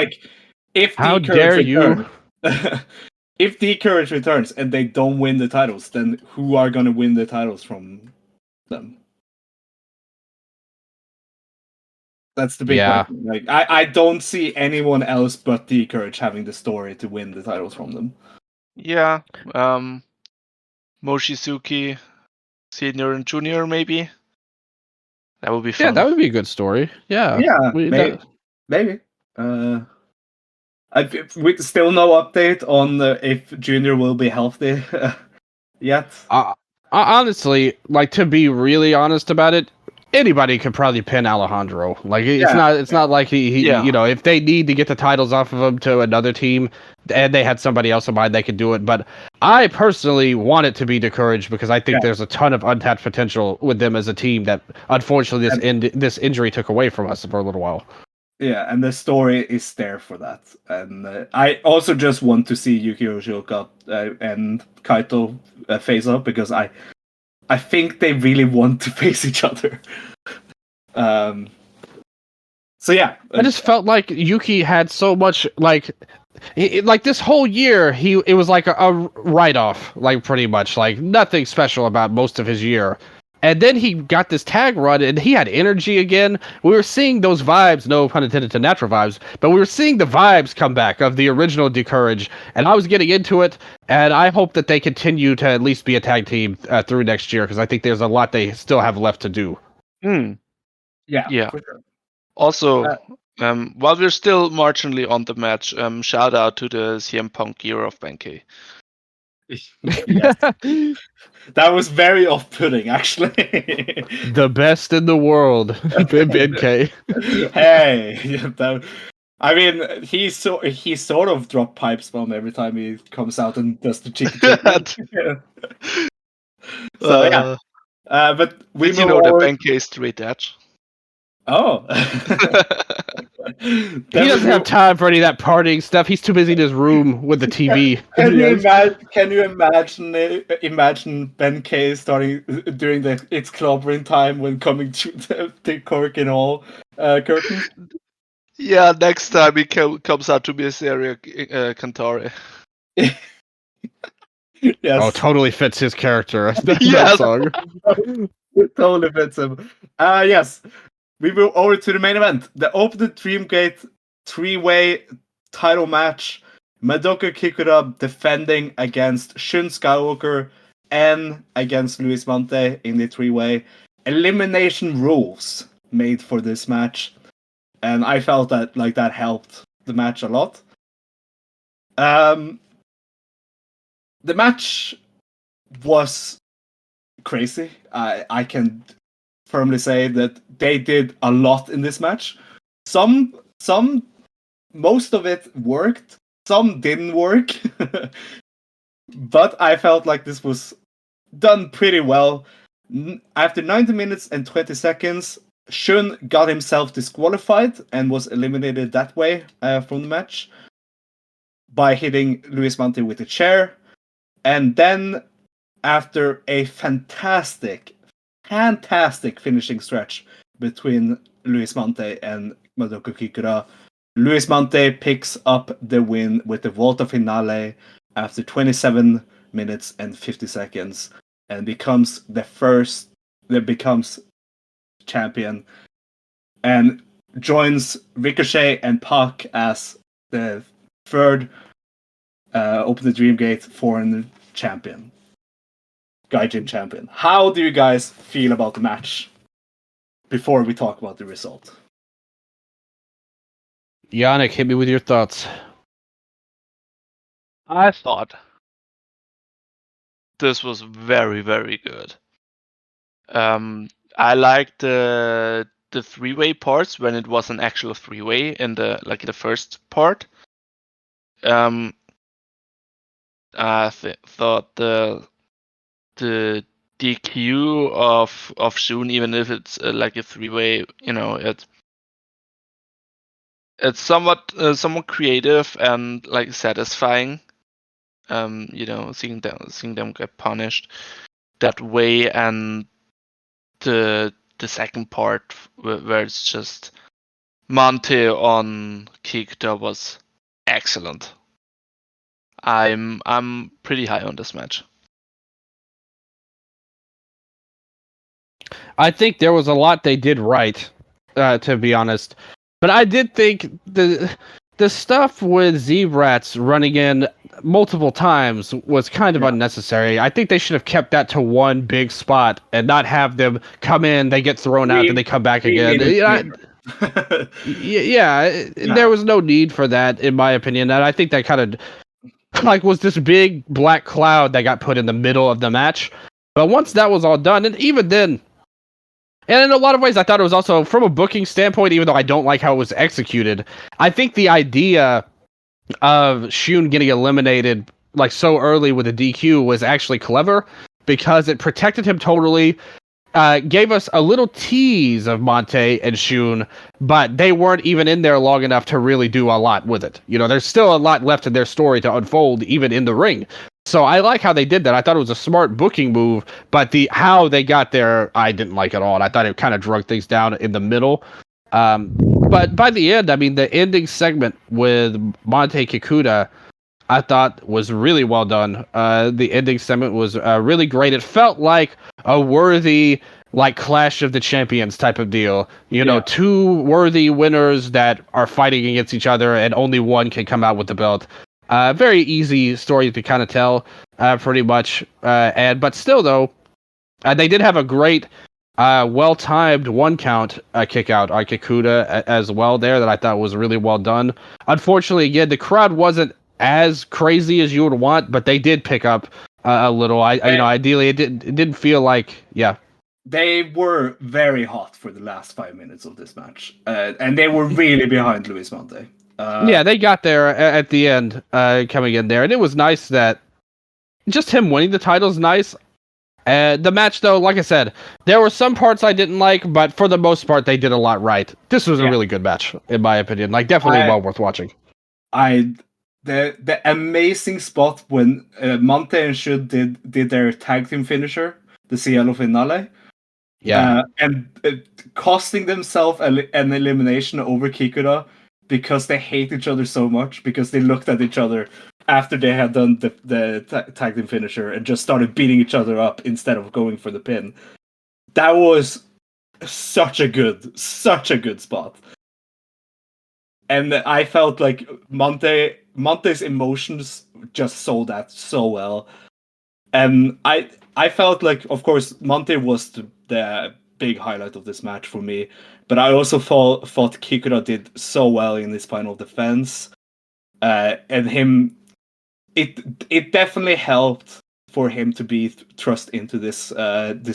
if how dare you? If the Courage returns and they don't win the titles, then who are going to win the titles from them? That's the big question. I don't see anyone else but the Courage having the story to win the titles from them. Yeah, Mochizuki Senior and Junior, maybe. That would be fun. Yeah, that would be a good story. Yeah, maybe. With still no update on if Junior will be healthy yet. Honestly, to be really honest about it, anybody could probably pin Alejandro. It's not like he if they need to get the titles off of him to another team and they had somebody else in mind, they could do it. But I personally want it to be the Courage because I think there's a ton of untapped potential with them as a team that unfortunately this injury took away from us for a little while. Yeah, and the story is there for that. And I also just want to see Yukio Shioka and Kaito face up because I think they really want to face each other. So yeah, I just felt like Yuki had so much this whole year it was like a write-off, pretty much nothing special about most of his year. And then he got this tag run, and he had energy again. We were seeing those vibes, no pun intended to natural vibes, but we were seeing the vibes come back of the original Courage, and I was getting into it, and I hope that they continue to at least be a tag team through next year, because I think there's a lot they still have left to do. Yeah, for sure. Also, while we're still marginally on the match, shout out to the CM Punk gear of Benkei. Yes. That was very off-putting, actually. The best in the world, BK. Hey, I mean, he sort of drop pipes bomb every time he comes out and does the chicken chicken. So yeah, but we Did you move know that over. Benkei is straight edge? Oh, He doesn't have time for any of that partying stuff. He's too busy in his room with the TV. Can you imagine? Can you imagine Ben K starting during the It's Clobbering time when coming to the Corkin Hall curtain? Yeah, next time he comes out to Miss Area Cantare. Yes. Oh, totally fits his character. That Yes. song. It totally fits him. Yes. We move over to the main event. The Open Dreamgate 3-way title match. Madoka Kikuta defending against Shun Skywalker and against Luis Mante in the 3-way. Elimination rules made for this match. And I felt that that helped the match a lot. The match was crazy. I can firmly say that they did a lot in this match. Most of it worked. Some didn't work. But I felt like this was done pretty well. After 90 minutes and 20 seconds, Shun got himself disqualified and was eliminated that way from the match by hitting Luis Mante with a chair. And then, after a fantastic finishing stretch between Luis Mante and Madoka Kikuta, Luis Mante picks up the win with the Volta Finale after 27 minutes and 50 seconds and becomes champion and joins Ricochet and Pac as the third Open the Dreamgate foreign champion. Gaijin champion. How do you guys feel about the match before we talk about the result? Yannik, hit me with your thoughts. I thought this was very, very good. I liked the 3-way parts when it was an actual 3-way in the first part. I thought the DQ of Shun, even if it's like a 3-way, it's somewhat creative and like satisfying. Seeing them get punished that way, and the second part where it's just Mante on Kikuta was excellent. I'm pretty high on this match. I think there was a lot they did right, to be honest. But I did think the stuff with Z-Rats running in multiple times was kind of unnecessary. I think they should have kept that to one big spot and not have them come in, they get thrown out, then they come back again. There was no need for that, in my opinion. And I think that kind of was this big black cloud that got put in the middle of the match. But once that was all done, and even then, and in a lot of ways, I thought it was also, from a booking standpoint, even though I don't like how it was executed, I think the idea of Shun getting eliminated so early with a DQ was actually clever, because it protected him totally, gave us a little tease of Mante and Shun, but they weren't even in there long enough to really do a lot with it. There's still a lot left in their story to unfold, even in the ring. So I like how they did that. I thought it was a smart booking move, but how they got there, I didn't like at all. And I thought it kind of drug things down in the middle. But by the end, I mean, the ending segment with Mante Kikuta, I thought was really well done. The ending segment was really great. It felt like a worthy, Clash of the Champions type of deal. Two worthy winners that are fighting against each other, and only one can come out with the belt. Very easy story to kind of tell, pretty much. But still, though, they did have a great Well-timed one count kick out on Kikuta as well there that I thought was really well done. Unfortunately, again, the crowd wasn't as crazy as you would want, but they did pick up a little. Ideally, it didn't feel like, yeah. They were very hot for the last 5 minutes of this match, and they were really behind Luis Mante. Yeah, they got there at the end, coming in there, and it was nice that just him winning the title is nice. The match, though, like I said, there were some parts I didn't like, but for the most part, they did a lot right. This was a really good match, in my opinion. Like, definitely well worth watching. The amazing spot when Mante and Shud did their tag team finisher, the Cielo Finale. Yeah. And costing themselves an elimination over Kikuta because they hate each other so much, because they looked at each other after they had done the tag team finisher and just started beating each other up instead of going for the pin. That was such a good spot. And I felt like Monte's emotions just sold that so well. And I felt like, of course, Monte was the big highlight of this match for me, but I also thought Kikuta did so well in his final defense, and him. It definitely helped for him to be thrust into this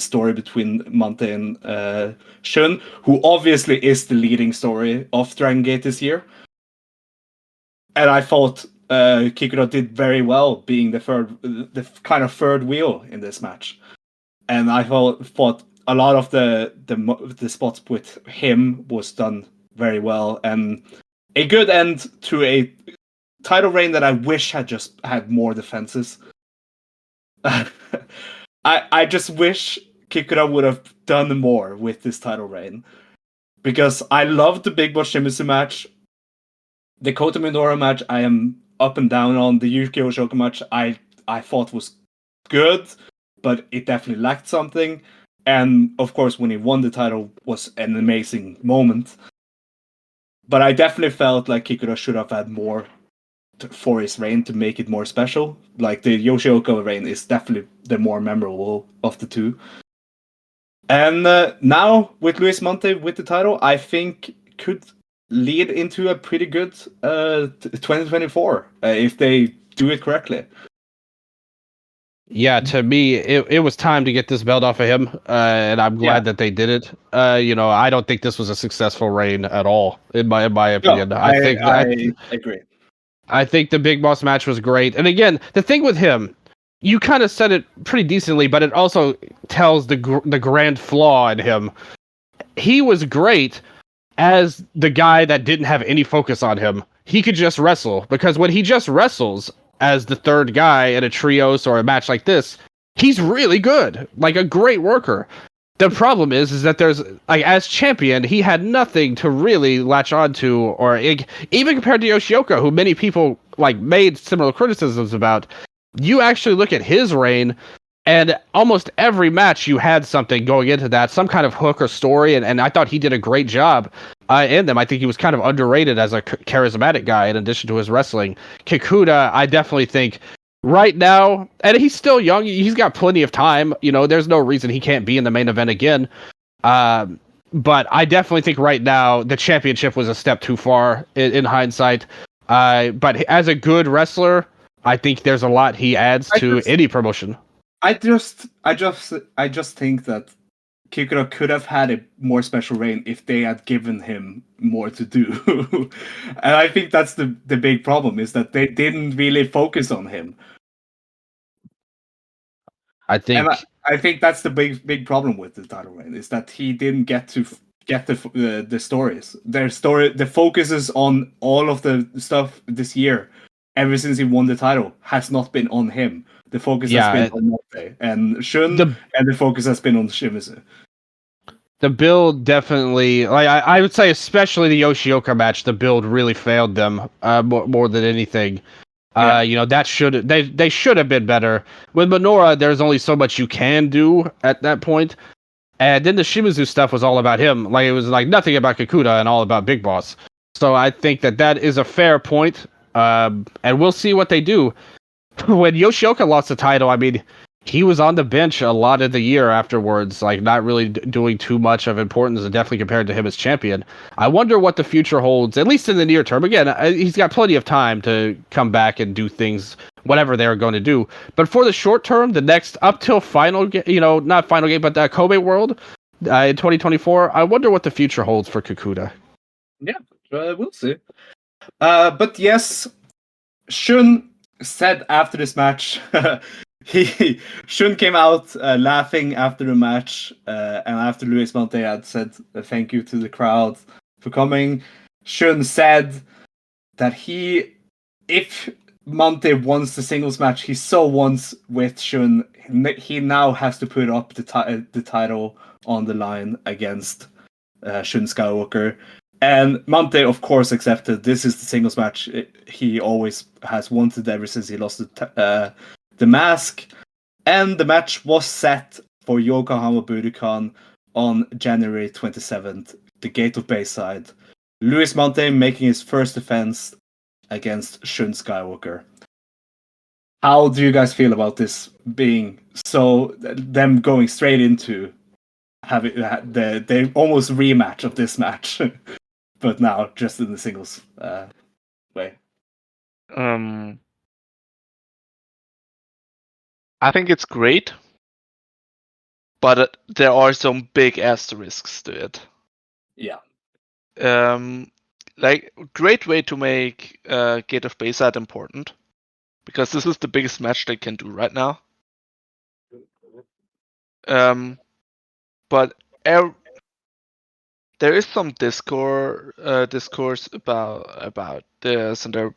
story between Monte and Shun, who obviously is the leading story of Dragon Gate this year. And I thought Kikuta did very well, being the kind of third wheel in this match. And I thought a lot of the spots with him was done very well, and a good end to a title reign that I wish had just had more defenses. I just wish Kikuta would have done more with this title reign, because I loved the Big Boss Shimizu match. The Kota Minoura match I am up and down on. The Yukio Oshoka match I thought was good, but it definitely lacked something. And of course, when he won the title was an amazing moment. But I definitely felt like Kikuta should have had more for his reign to make it more special. Like, the Yoshioka reign is definitely the more memorable of the two. And now with Luis Mante with the title, I think could lead into a pretty good 2024 if they do it correctly. Yeah, to me, it was time to get this belt off of him, and I'm glad that they did it. I don't think this was a successful reign at all, in my opinion. No, I agree. I think the Big Boss match was great. And again, the thing with him, you kind of said it pretty decently, but it also tells the grand flaw in him. He was great as the guy that didn't have any focus on him. He could just wrestle, because when he just wrestles as the third guy in a trios or a match like this, he's really good, like a great worker. The problem is that there's, like, as champion, he had nothing to really latch onto, or even compared to Yoshioka, who many people like made similar criticisms about. You actually look at his reign, and almost every match you had something going into that, some kind of hook or story, and I thought he did a great job in them. I think he was kind of underrated as a charismatic guy in addition to his wrestling. Kikuta, I definitely think right now, and he's still young, he's got plenty of time. There's no reason he can't be in the main event again. But I definitely think right now the championship was a step too far in hindsight. But as a good wrestler, I think there's a lot he adds to any promotion. I just think that Kikuta could have had a more special reign if they had given him more to do. And I think that's the big problem, is that they didn't really focus on him. I think that's the big problem with the title reign, is that he didn't get the stories. The focus is on all of the stuff this year, ever since he won the title, has not been on him. The focus has been on Monte and Shun, and the focus has been on Shimizu. The build definitely, like I would say, especially the Yoshioka match, the build really failed them more than anything. That they should have been better. With Minoura, there's only so much you can do at that point. And then the Shimizu stuff was all about him. Like, it was like nothing about Kikuta and all about Big Boss. So I think that is a fair point. And we'll see what they do. When Yoshioka lost the title, I mean, he was on the bench a lot of the year afterwards, like not really doing too much of importance, and definitely compared to him as champion. I wonder what the future holds, at least in the near term. Again, he's got plenty of time to come back and do things, whatever they're going to do. But for the short term, the next up till final, not final game, but the Kobe World in 2024, I wonder what the future holds for Kakuta. Yeah, we'll see. But yes, Shun said after this match, Shun came out laughing after the match, and after Luis Monte had said thank you to the crowd for coming, Shun said that if Monte wants the singles match he so wants with Shun, he now has to put up the title on the line against Shun Skywalker. And Monte, of course, accepted. This is the singles match he always has wanted ever since he lost the mask. And the match was set for Yokohama Budokan on January 27th, the Gate of Bayside. Luis Monte making his first defense against Shun Skywalker. How do you guys feel about this being them going straight into having the almost rematch of this match? But now just in the singles way. I think it's great, but there are some big asterisks to it. Yeah. Like great way to make Gate of Bayside important, because this is the biggest match they can do right now. But there is some discourse about this, and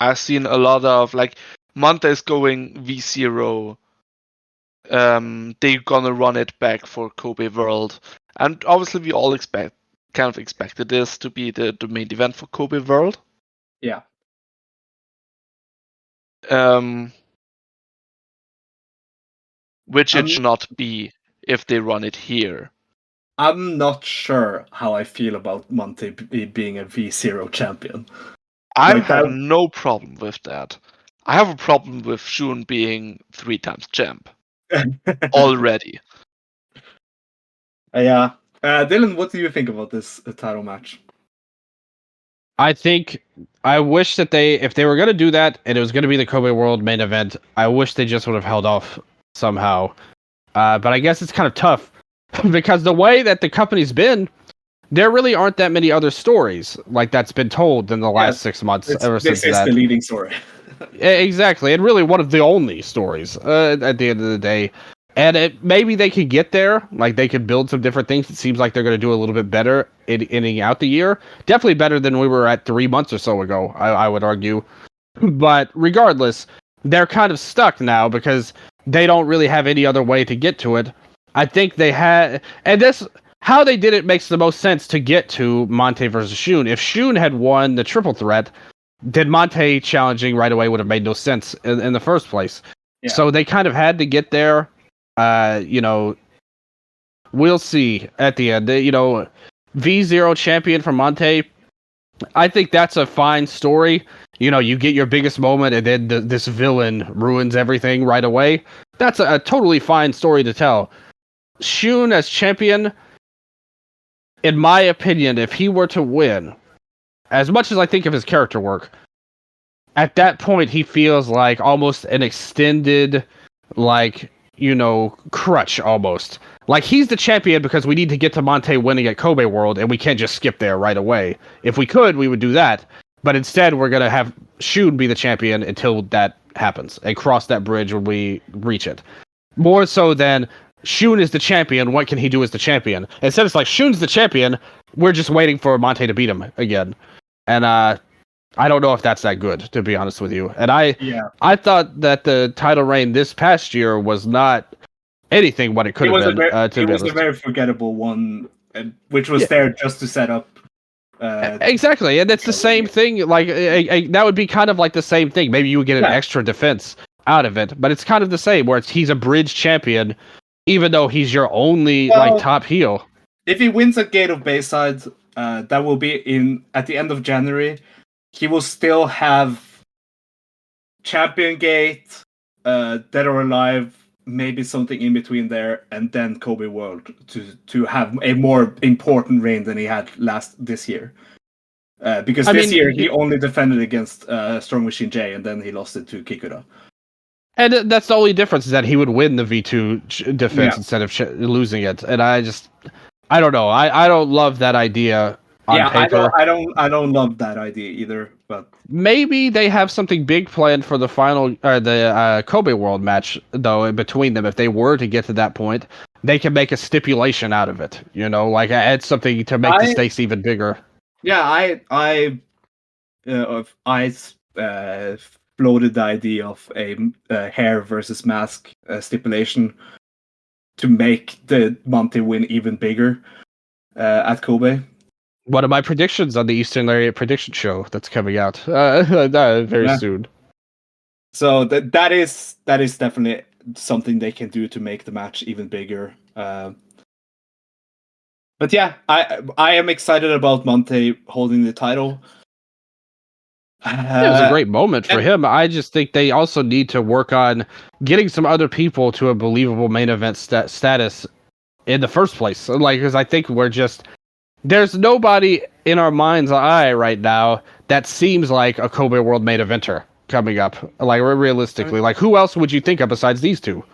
I've seen a lot of like Montes going V0. They're gonna run it back for Kobe World, and obviously we all expected this to be the main event for Kobe World. Yeah. Which it should not be if they run it here. I'm not sure how I feel about Monte being a V0 champion. I have no problem with that. I have a problem with Shun being 3 times champ already. Yeah. Dylan, what do you think about this title match? I wish that if they were going to do that and it was going to be the Kobe World main event, I wish they just would have held off somehow. But I guess it's kind of tough because the way that the company's been, there really aren't that many other stories like that's been told in the last 6 months ever since that. This is the leading story. Exactly, and really one of the only stories at the end of the day. And maybe they could get there, like they could build some different things. It seems like they're going to do a little bit better ending out the year. Definitely better than we were at 3 months or so ago, I would argue. But regardless, they're kind of stuck now because they don't really have any other way to get to it. I think they had, and how they did it makes the most sense to get to Monte versus Shun. If Shun had won the triple threat, then Monte challenging right away would have made no sense in the first place. Yeah. So they kind of had to get there. We'll see at the end. V0 champion for Monte. I think that's a fine story. You get your biggest moment and then this villain ruins everything right away. That's a totally fine story to tell. Shun as champion, in my opinion, if he were to win, as much as I think of his character work, at that point he feels like almost an extended, crutch almost. Like he's the champion because we need to get to Monte winning at Kobe World and we can't just skip there right away. If we could, we would do that. But instead, we're going to have Shun be the champion until that happens and cross that bridge when we reach it. More so than Shun is the champion, what can he do as the champion? Instead, it's like Shun's the champion, we're just waiting for Monte to beat him again. And I don't know if that's that good, to be honest with you. And I thought that the title reign this past year was not anything what it could have been. It was a very forgettable one, which was there just to set up. Exactly, and it's the same thing. Like that would be kind of like the same thing. Maybe you would get an extra defense out of it, but it's kind of the same. Where he's a bridge champion, even though he's your only top heel. If he wins at Gate of Bayside, that will be at the end of January. He will still have Champion Gate, Dead or Alive maybe something in between there, and then Kobe World to have a more important reign than he had this year. Because this year he only defended against Strong Machine J, and then he lost it to Kikuta. And that's the only difference, is that he would win the V2 defense instead of losing it. And I don't know. I don't love that idea on paper. I don't love that idea either. But maybe they have something big planned for the final, or the Kobe World match, though, in between them. If they were to get to that point, they can make a stipulation out of it. Like add something to make the stakes even bigger. Yeah, I floated the idea of a hair versus mask stipulation to make the Monte win even bigger at Kobe. One of my predictions on the Eastern Lariat prediction show that's coming out very soon. So that is definitely something they can do to make the match even bigger. But yeah, I am excited about Monte holding the title. It was a great moment for him. I just think they also need to work on getting some other people to a believable main event status in the first place. Because I think there's nobody in our mind's eye right now that seems like a Kobe World main eventer coming up. Like, realistically, like, who else would you think of besides these two?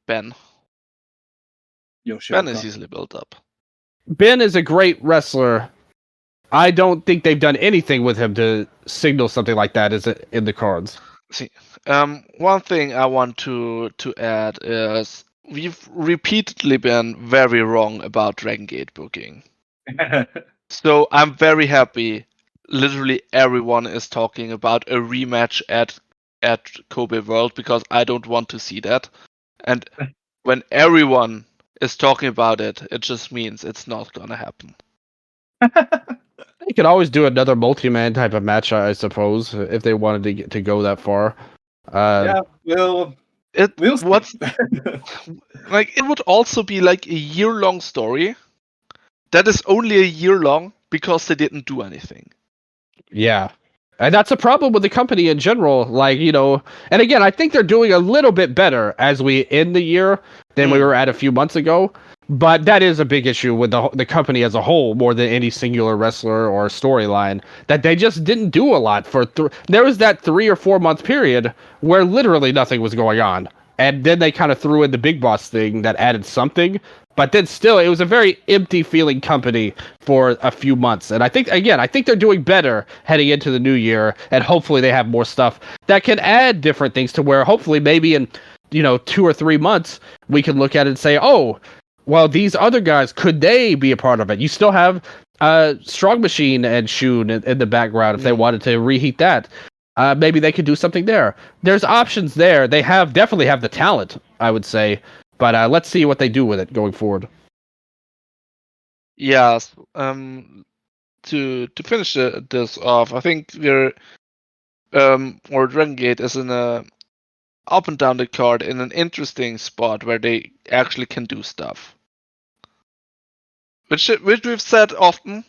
Ben. Yoshioka. Ben is easily built up. Ben is a great wrestler. I don't think they've done anything with him to signal something like that is in the cards. See, one thing I want to add is we've repeatedly been very wrong about Dragon Gate booking. So I'm very happy. Literally everyone is talking about a rematch at Kobe World, because I don't want to see that. And when everyone is talking about it, it just means it's not gonna happen. They could always do another multi-man type of match, I suppose, if they wanted to go that far. We'll like, it would also be like a year-long story that is only a year long because they didn't do anything. Yeah. And that's a problem with the company in general. And again, I think they're doing a little bit better as we end the year than we were at a few months ago. But that is a big issue with the company as a whole, more than any singular wrestler or storyline, that they just didn't do a lot for. There was that 3 or 4 month period where literally nothing was going on. And then they kind of threw in the Big Boss thing that added something. But then still, it was a very empty feeling company for a few months. And I think they're doing better heading into the new year. And hopefully they have more stuff that can add different things to where hopefully maybe in 2 or 3 months, we can look at it and say, oh, well, these other guys, could they be a part of it? You still have Strong Machine and Shun in the background if they wanted to reheat that. Maybe they could do something there. There's options there. They definitely have the talent, I would say. But let's see what they do with it going forward. Yes. To finish this off, I think we're or Dragon Gate is in a up and down the card in an interesting spot where they actually can do stuff, which we've said often,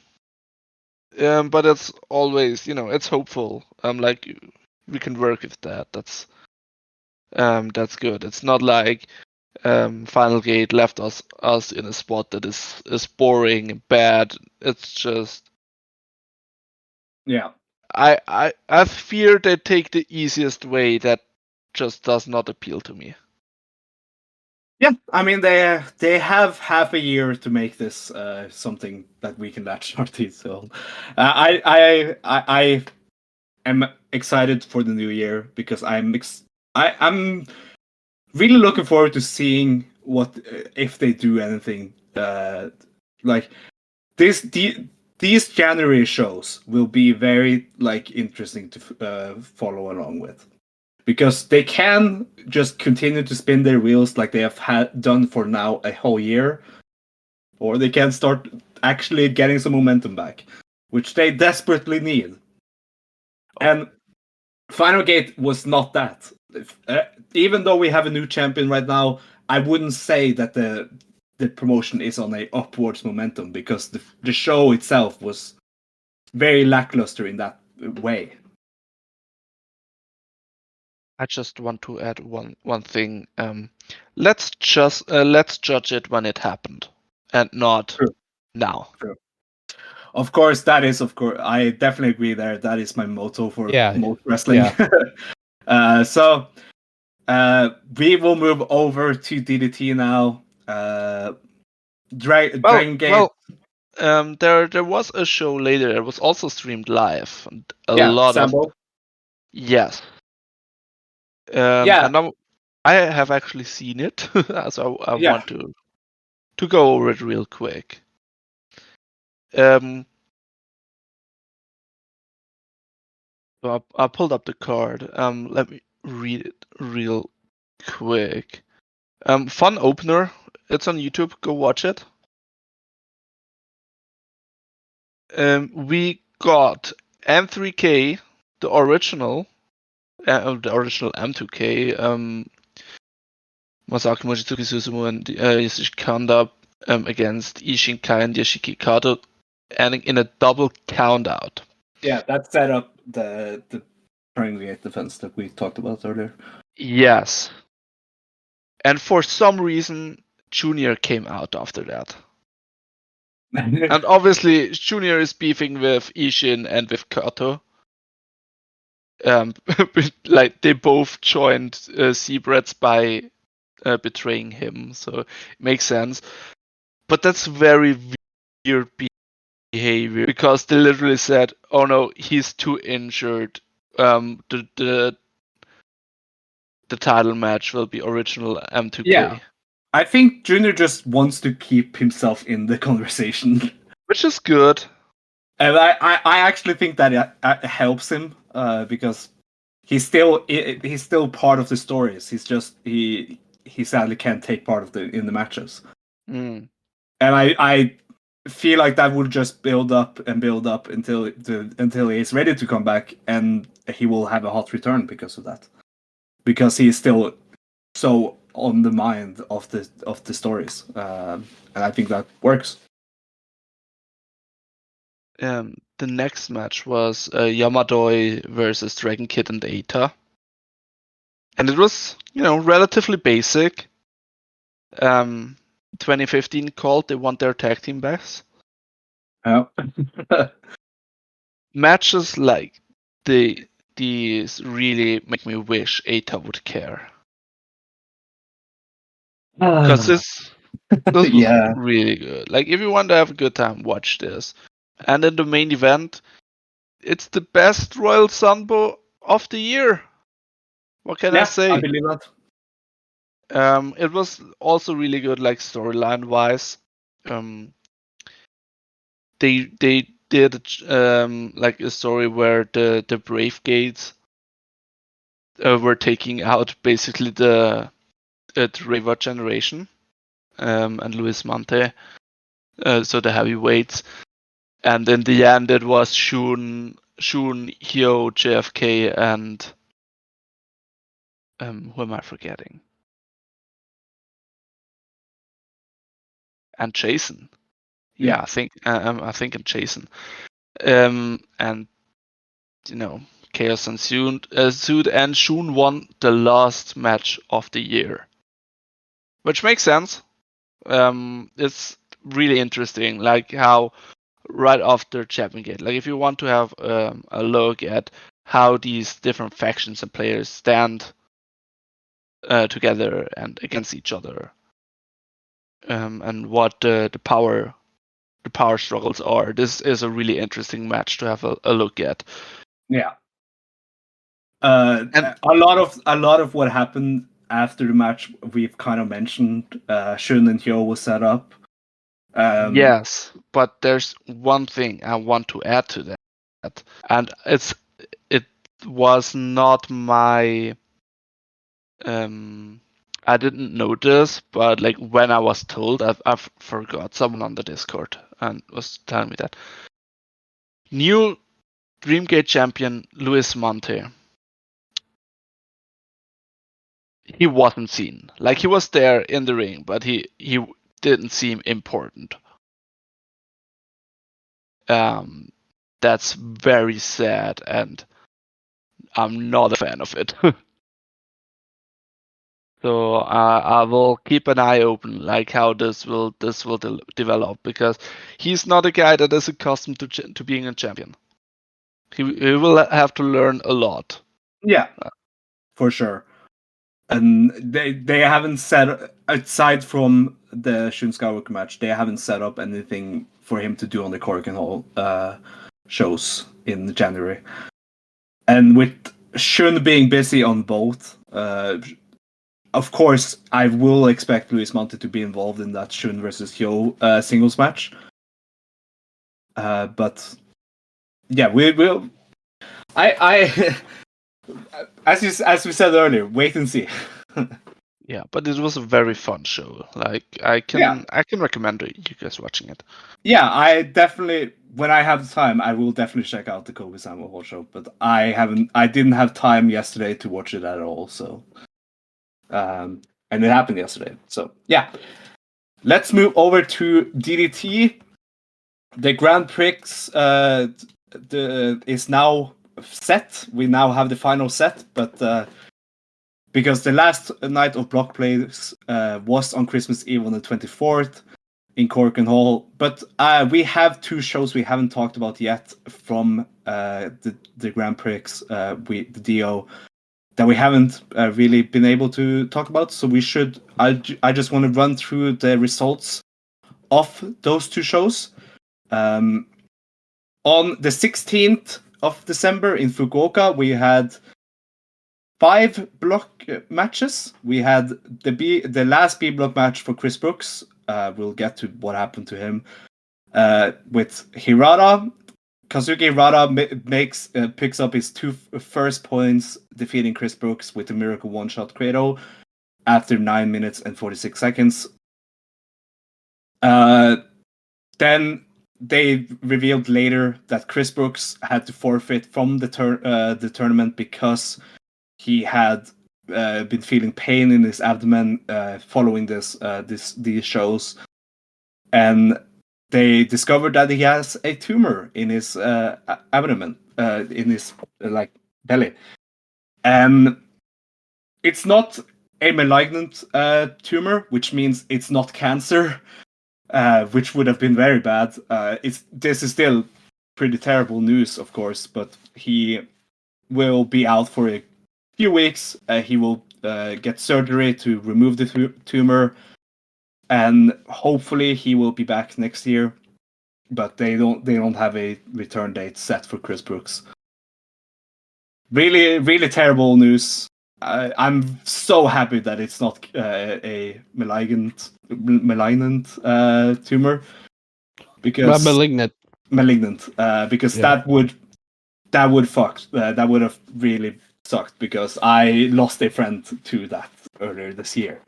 but it's always it's hopeful. Like, we can work with that. That's good. It's not like Final Gate left us in a spot that is boring and bad. It's just I fear they take the easiest way that just does not appeal to me. Yeah, I mean they have half a year to make this something that we can latch our teeth. So I am excited for the new year because I'm really looking forward to seeing what if they do anything like this. These January shows will be very interesting to follow along with. Because they can just continue to spin their wheels like they have done for now a whole year, or they can start actually getting some momentum back, which they desperately need. And Final Gate was not that. Even though we have a new champion right now, I wouldn't say that the promotion is on a upwards momentum, because the show itself was very lackluster in that way. I just want to add one thing. Let's judge it when it happened, and not True. now. True. Of course, that is, of course, I definitely agree there. That is my motto for most wrestling. So we will move over to DDT now. Dragon Gate. There was a show later. It was also streamed live. And a Yeah, lot of Sambo. yes. Yeah. And I have actually seen it, so I Yeah. want to go over it real quick. So I pulled up the card. Let me read it real quick. Fun opener. It's on YouTube. Go watch it. We got M3K, the original M2K. Masaki Mochizuki Susumu and Yasushi Kanda against Ishin Kai and Yashiki Kato, ending in a double countout. Yeah, that set up the Dragon defense that we talked about earlier. Yes. And for some reason, Junior came out after that. And obviously, Junior is beefing with Ishin and with Kato. Like they both joined Seabreds by betraying him, so it makes sense. But that's very weird behavior because they literally said, "Oh no, he's too injured. The title match will be original M2K." Yeah. I think Junior just wants to keep himself in the conversation, which is good. And I actually think that it helps him because he's still part of the stories. He's just he sadly can't take part in the matches. Mm. And I feel like that will just build up until he is ready to come back, and he will have a hot return because of that. Because he is still so on the mind of the stories, and I think that works. The next match was Yamadoi versus Dragon Kid and Eita. And it was, relatively basic. 2015 called, they won their tag team belts. Yeah. Matches like these really make me wish Eita would care. Because this was really good. Like, if you want to have a good time, watch this. And in the main event, it's the best Royal Sambo of the year. What can I say? I believe that. It was also really good, like storyline wise. They did like a story where the Brave Gates were taking out basically the River generation, and Luis Mante, so the heavyweights. And in the end, it was Shun, Hyo, JFK, and who am I forgetting? And Jason. Yeah, I think I'm Jason. And chaos ensued, and Shun won the last match of the year, which makes sense. It's really interesting, like how right after Champion Gate, like if you want to have a look at how these different factions and players stand together and against each other, and what the power struggles are. This is a really interesting match to have a look at. Yeah. And a lot of what happened after the match we've kind of mentioned. Shun and Hyo was set up. Yes, but there's one thing I want to add to that, and it was not my I didn't notice, but like when I was told, I forgot, someone on the Discord and was telling me that new Dreamgate champion Luis Mante, he wasn't seen. Like he was there in the ring, but he didn't seem important. That's very sad, and I'm not a fan of it. So I will keep an eye open, like how this will develop, because he's not a guy that is accustomed to being a champion. He will have to learn a lot. Yeah, for sure. And they haven't set, aside from the Shun Skywalker match, they haven't set up anything for him to do on the Korakuen Hall shows in January. And with Shun being busy on both, of course, I will expect Luis Monte to be involved in that Shun versus Hyo singles match. But yeah, we will. I as we said earlier, wait and see. Yeah, but it was a very fun show. Like I can recommend you guys watching it. Yeah, I definitely, when I have the time, I will definitely check out the Kobe Sama Hall show. But I didn't have time yesterday to watch it at all. So, and it happened yesterday. So yeah, let's move over to DDT. The Grand Prix is now set. We now have the final set, but because the last night of block plays was on Christmas Eve on the 24th in Korakuen Hall, but we have two shows we haven't talked about yet from the Grand Prix, the D-Oh, that we haven't really been able to talk about. So we should. I just want to run through the results of those two shows. On the 16th of December in Fukuoka, we had 5 block matches. We had the last B block match for Chris Brooks. We'll get to what happened to him. With Hirata, Kazuki Hirata picks up his 2 first points, defeating Chris Brooks with a miracle one-shot Credo after 9 minutes and 46 seconds. Then they revealed later that Chris Brooks had to forfeit from the tournament because he had been feeling pain in his abdomen following these shows, and they discovered that he has a tumor in his abdomen, in his belly, and it's not a malignant tumor, which means it's not cancer, which would have been very bad. This is still pretty terrible news, of course, but he will be out for a few weeks. He will get surgery to remove the tumor, and hopefully he will be back next year. But they don't have a return date set for Chris Brooks. Really, really terrible news. I'm so happy that it's not a malignant tumor, because malignant, because that would have really sucked, because I lost a friend to that earlier this year.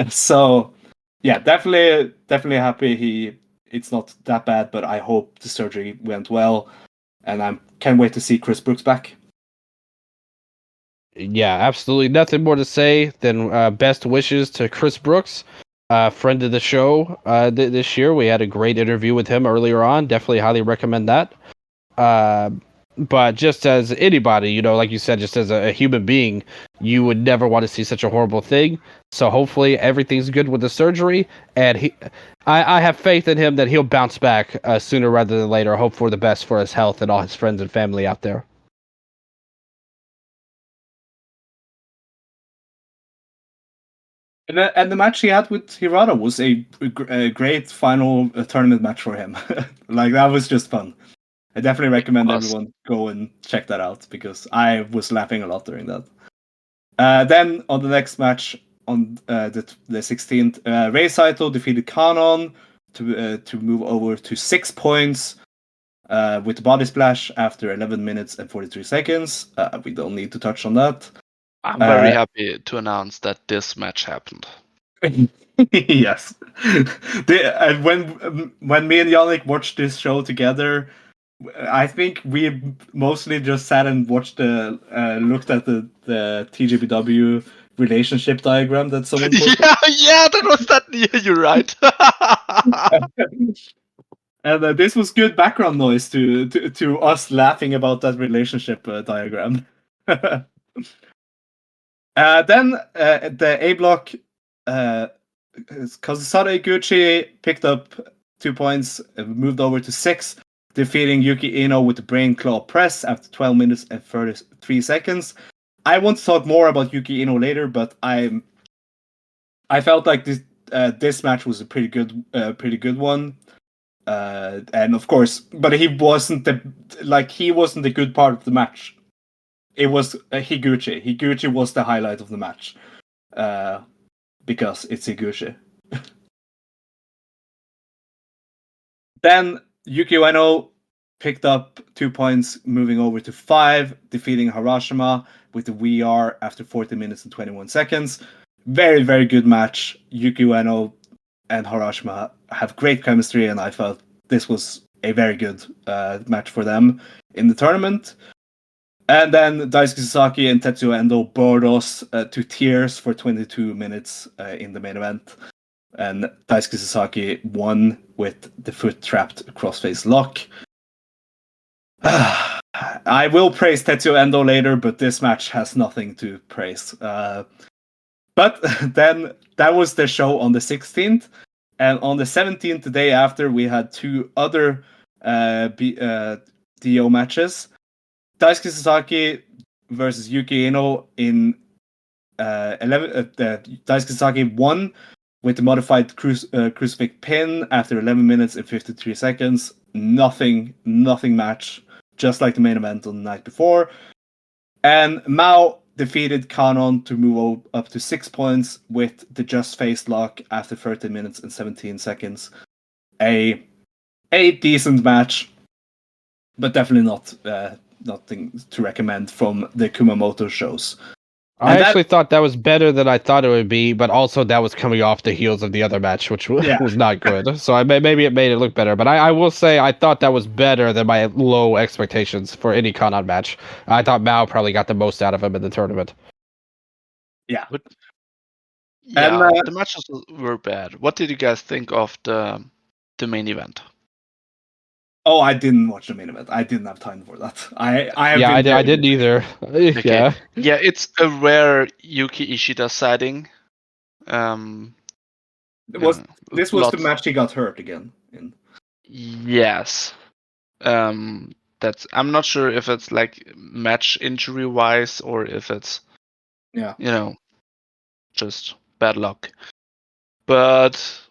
So yeah, definitely happy it's not that bad, but I hope the surgery went well, and I can't wait to see Chris Brooks back. Yeah, absolutely nothing more to say than best wishes to Chris Brooks, friend of the show this year. We had a great interview with him earlier on. Definitely highly recommend that. But just as anybody, like you said, just as a human being, you would never want to see such a horrible thing. So hopefully everything's good with the surgery, and I have faith in him that he'll bounce back sooner rather than later. I hope for the best for his health and all his friends and family out there. And the match he had with Hirata was a great final tournament match for him. That was just fun. I definitely recommend everyone go and check that out, because I was laughing a lot during that. Then on the next match, on the 16th, Rei Saito defeated Kanon to move over to 6 points with the body splash after 11 minutes and 43 seconds. We don't need to touch on that. I'm very happy to announce that this match happened. Yes. When me and Yannik watched this show together, I think we mostly just sat and watched looked at the TJPW relationship diagram that someone posted. Yeah, that was that. Yeah, you're right. And this was good background noise to us laughing about that relationship diagram. Then the A block, Kazusada Iguchi picked up 2 points, moved over to 6, defeating Yuki Ino with the Brain Claw press after 12 minutes and 33 seconds. I want to talk more about Yuki Ino later, but I felt like this match was a pretty good one. And of course, but he wasn't the good part of the match. It was Higuchi. Higuchi was the highlight of the match, because it's Higuchi. Then Yukio Eno picked up 2 points, moving over to 5, defeating Harashima with the VR after 40 minutes and 21 seconds. Very, very good match. Yukio Eno and Harashima have great chemistry, and I felt this was a very good match for them in the tournament. And then Daisuke Sasaki and Tetsuya Endo bored us to tears for 22 minutes in the main event. And Daisuke Sasaki won with the foot trapped crossface lock. I will praise Tetsuya Endo later, but this match has nothing to praise. But then that was the show on the 16th. And on the 17th, the day after, we had 2 other D-Oh matches. Daisuke Sasaki versus Yuki Ino in 11. Daisuke Sasaki won with the modified crucifix pin after 11 minutes and 53 seconds. Nothing match, just like the main event on the night before. And Mao defeated Kanon to move up to 6 points with the just face lock after 13 minutes and 17 seconds. A decent match, but definitely not nothing to recommend from the Kumamoto shows. I actually thought that was better than I thought it would be, but also that was coming off the heels of the other match, which was not good. So maybe it made it look better. But I will say I thought that was better than my low expectations for any Kanon match. I thought Mao probably got the most out of him in the tournament. Yeah. Yeah, the matches were bad. What did you guys think of the main event? Oh, I didn't watch the main event. I didn't have time for that. I didn't either. Okay. Yeah, it's a rare Yuki Ishida sighting. This was the match he got hurt again in. Yes. I'm not sure if it's like match injury wise or if it's just bad luck. But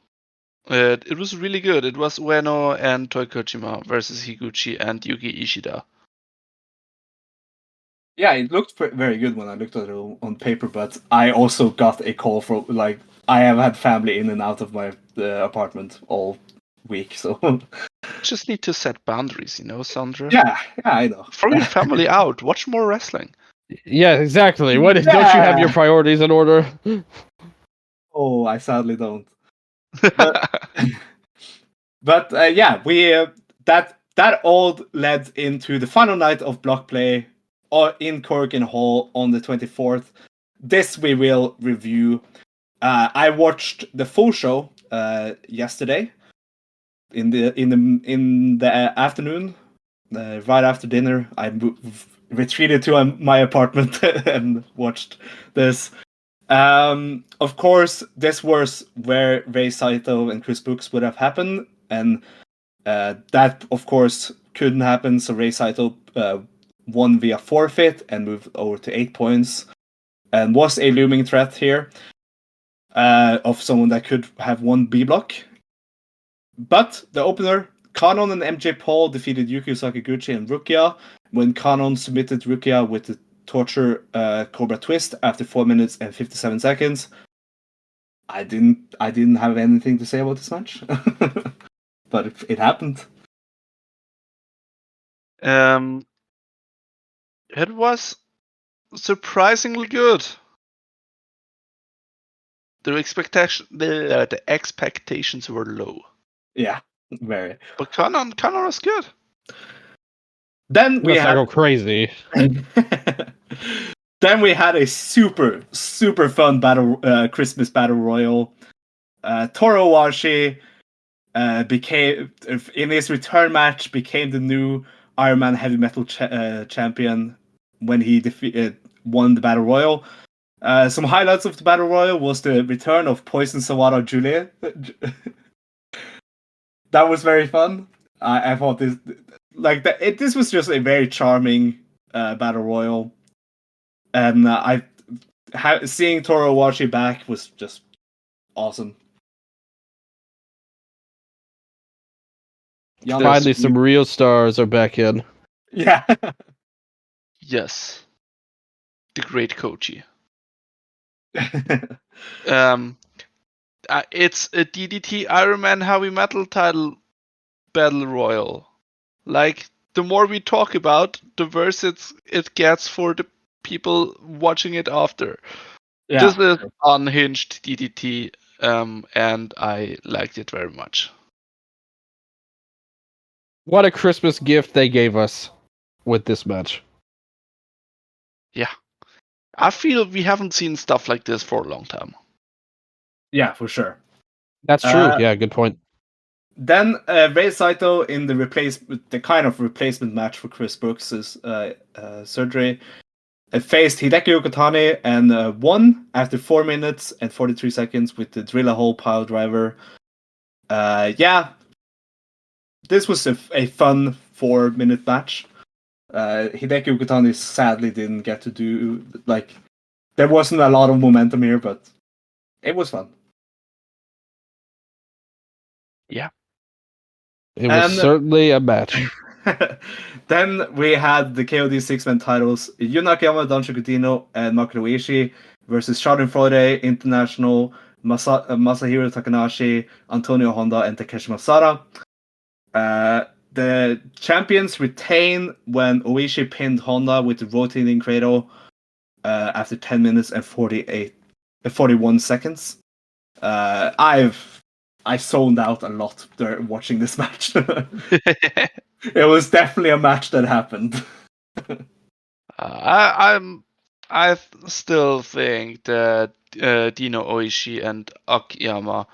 it was really good. It was Ueno and Toikojima versus Higuchi and Yuki Ishida. Yeah, it looked very good when I looked at it on paper, but I also got a call from, I have had family in and out of my apartment all week, so... Just need to set boundaries, Sondre? Yeah, I know. Throw your family out. Watch more wrestling. Yeah, exactly. Don't you have your priorities in order? Oh, I sadly don't. But yeah, we that all led into the final night of block play in Corrigan Hall on the 24th. This we will review. I watched the full show yesterday in the afternoon, right after dinner. I retreated to my apartment and watched this. Of course, this was where Rei Saito and Chris Brooks would have happened, and that, of course, couldn't happen. So Rei Saito won via forfeit and moved over to 8 points, and was a looming threat here of someone that could have won B block. But the opener, Kanon and MJ Paul defeated Yukio Sakaguchi and Rukia when Kanon submitted Rukia with the torture Cobra twist after 4 minutes and 57 seconds. I didn't have anything to say about this match, but it happened. It was surprisingly good. The expectations were low. Yeah, very. But Kanon was good. Then we go crazy. Then we had a super fun Christmas battle royal. Toru Owashi became, in his return match, became the new Iron Man Heavy Metal champion when he won the battle royal. Some highlights of the Battle Royal was the return of Poison Sawada Julie. That was very fun. I thought this this was just a very charming Battle Royal, and seeing Toru Owashi back was just awesome. Finally, some real stars are back in. Yeah. Yes. The great Koji. It's a DDT Iron Man Heavy Metal title battle royal. Like, the more we talk about, the worse it gets for the people watching it after. Yeah. This is unhinged DDT, and I liked it very much. What a Christmas gift they gave us with this match. Yeah. I feel we haven't seen stuff like this for a long time. Yeah, for sure. That's true. Yeah, good point. Then Rei Saito in the kind of replacement match for Chris Brooks' surgery faced Hideki Okatani and won after 4 minutes and 43 seconds with the drill a hole pile driver. Yeah, this was a fun 4-minute match. Hideki Okatani sadly didn't get to do there wasn't a lot of momentum here, but it was fun. Yeah. It was certainly a match. Then we had the KOD 6-man titles, Yun Akiyama, Danshoku Dino, and Makoto Oishi versus Schadenfreude International, Masahiro Takanashi, Antonio Honda, and Takeshi Masada. The champions retain when Oishi pinned Honda with the rotating cradle after 10 minutes and 41 seconds. I zoned out a lot watching this match. It was definitely a match that happened. I still think that Dino Oishi and Akiyama,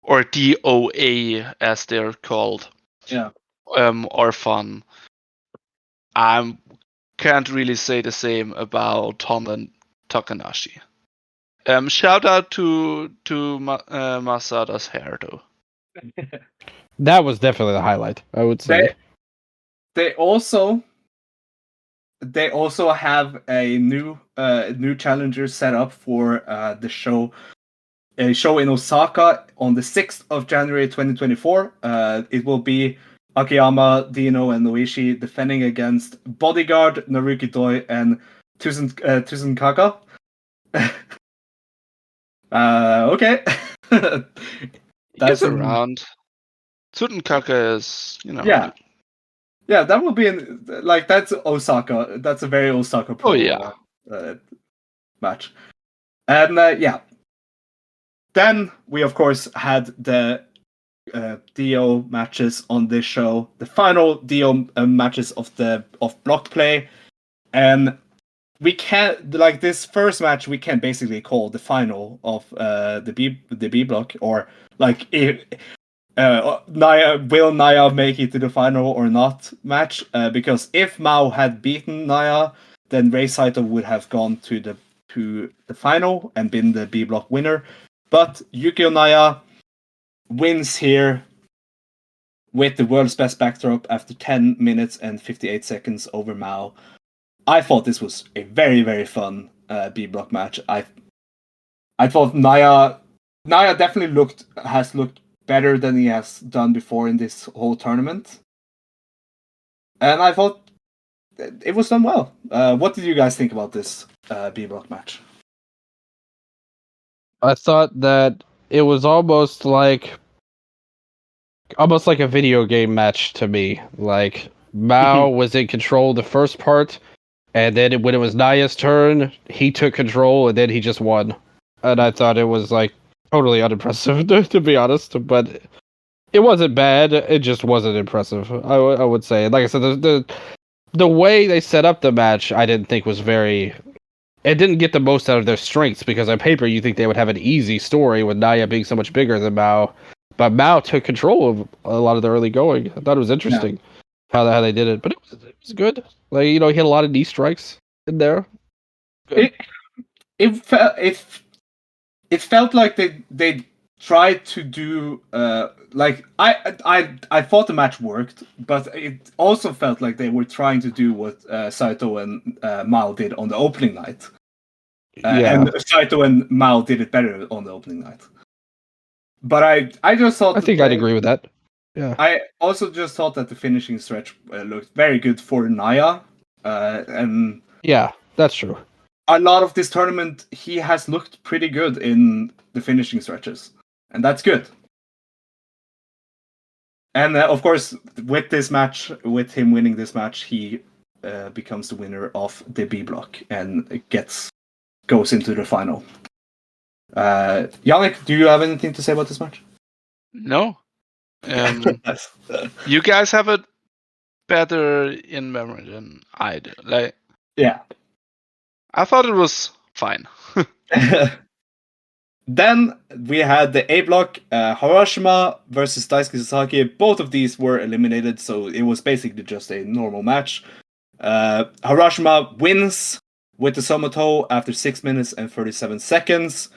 or DOA as they're called, are fun. I can't really say the same about Honda and Takanashi. Shout out to Masada's hair though. That was definitely the highlight, I would say. They also have a new challenger set up for the show. A show in Osaka on the 6th of January 2024. It will be Akiyama, Dino, and Oishi defending against Bodyguard, Naruki Doi, and Tsuzen okay. He's around. Tsutenkaka is, Yeah. Yeah, that will be that's Osaka. That's a very Osaka pro match. And yeah. Then we of course had the D-Oh matches on this show. The final D-Oh matches of blocked play. And we can't this first match we can basically call the final of the B block, or Naya make it to the final or not match, because if Mao had beaten Naya, then Rei Saito would have gone to the final and been the B block winner. But Yukio Naya wins here with the world's best backdrop after 10 minutes and 58 seconds over Mao. I thought this was a very, very fun B block match. I thought Naya definitely has looked better than he has done before in this whole tournament. And I thought it was done well. What did you guys think about this B block match? I thought that it was almost like a video game match to me. Like, Mao was in control the first part, and then when it was Naya's turn, he took control, and then he just won. And I thought it was totally unimpressive, to be honest. But it wasn't bad. It just wasn't impressive, I would say. Like I said, the way they set up the match, I didn't think was very. It didn't get the most out of their strengths, because on paper you think they would have an easy story with Naya being so much bigger than Mao. But Mao took control of a lot of the early going. I thought it was interesting how they did it. But it was good. He hit a lot of knee strikes in there. it felt like they tried to do like I thought the match worked, but it also felt like they were trying to do what Saito and Mao did on the opening night. And Saito and Mao did it better on the opening night. But I just thought I think I'd agree with that. Yeah. I also just thought that the finishing stretch looked very good for Naya, and yeah, that's true. A lot of this tournament, he has looked pretty good in the finishing stretches, and that's good. And of course, with this match, with him winning this match, he becomes the winner of the B block and goes into the final. Yannik, do you have anything to say about this match? No. You guys have it better in memory than I do. Like, yeah, I thought it was fine. Then we had the A block, Harashima versus Daisuke Sasaki. Both of these were eliminated, so it was basically just a normal match. Harashima wins with the Somoto after 6 minutes and 37 seconds.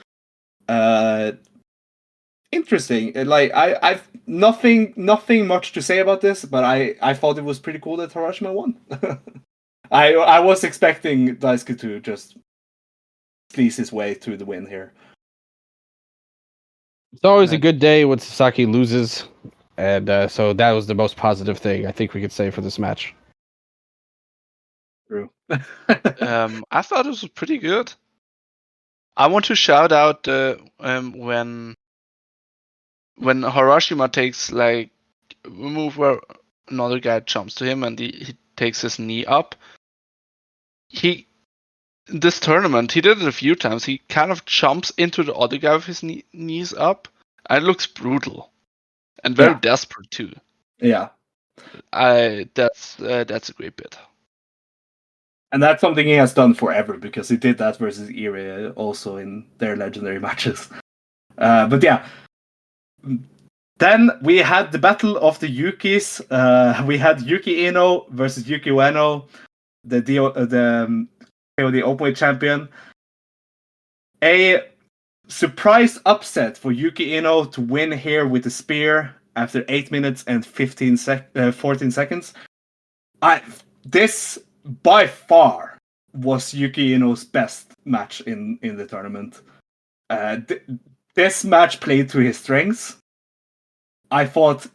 Interesting. Like I've nothing much to say about this, but I thought it was pretty cool that Harashima won. I was expecting Daisuke to just squeeze his way to the win here. It's always a good day when Sasaki loses, and so that was the most positive thing I think we could say for this match. True. I thought it was pretty good. I want to shout out when Harashima takes like a move where another guy jumps to him and he takes his knee up. This tournament, he did it a few times. He kind of jumps into the other guy with his knees up, and it looks brutal and very desperate too. Yeah, that's a great bit. And that's something he has done forever because he did that versus Irie also in their legendary matches. But yeah, then we had the battle of the Yukis. We had Yuki Ino versus Yuki Ueno, the KOD Openweight champion. A surprise upset for Yuki Ino to win here with the spear after 8 minutes and 14 seconds. This by far was Yuki Ino's best match in the tournament. This match played to his strengths. I thought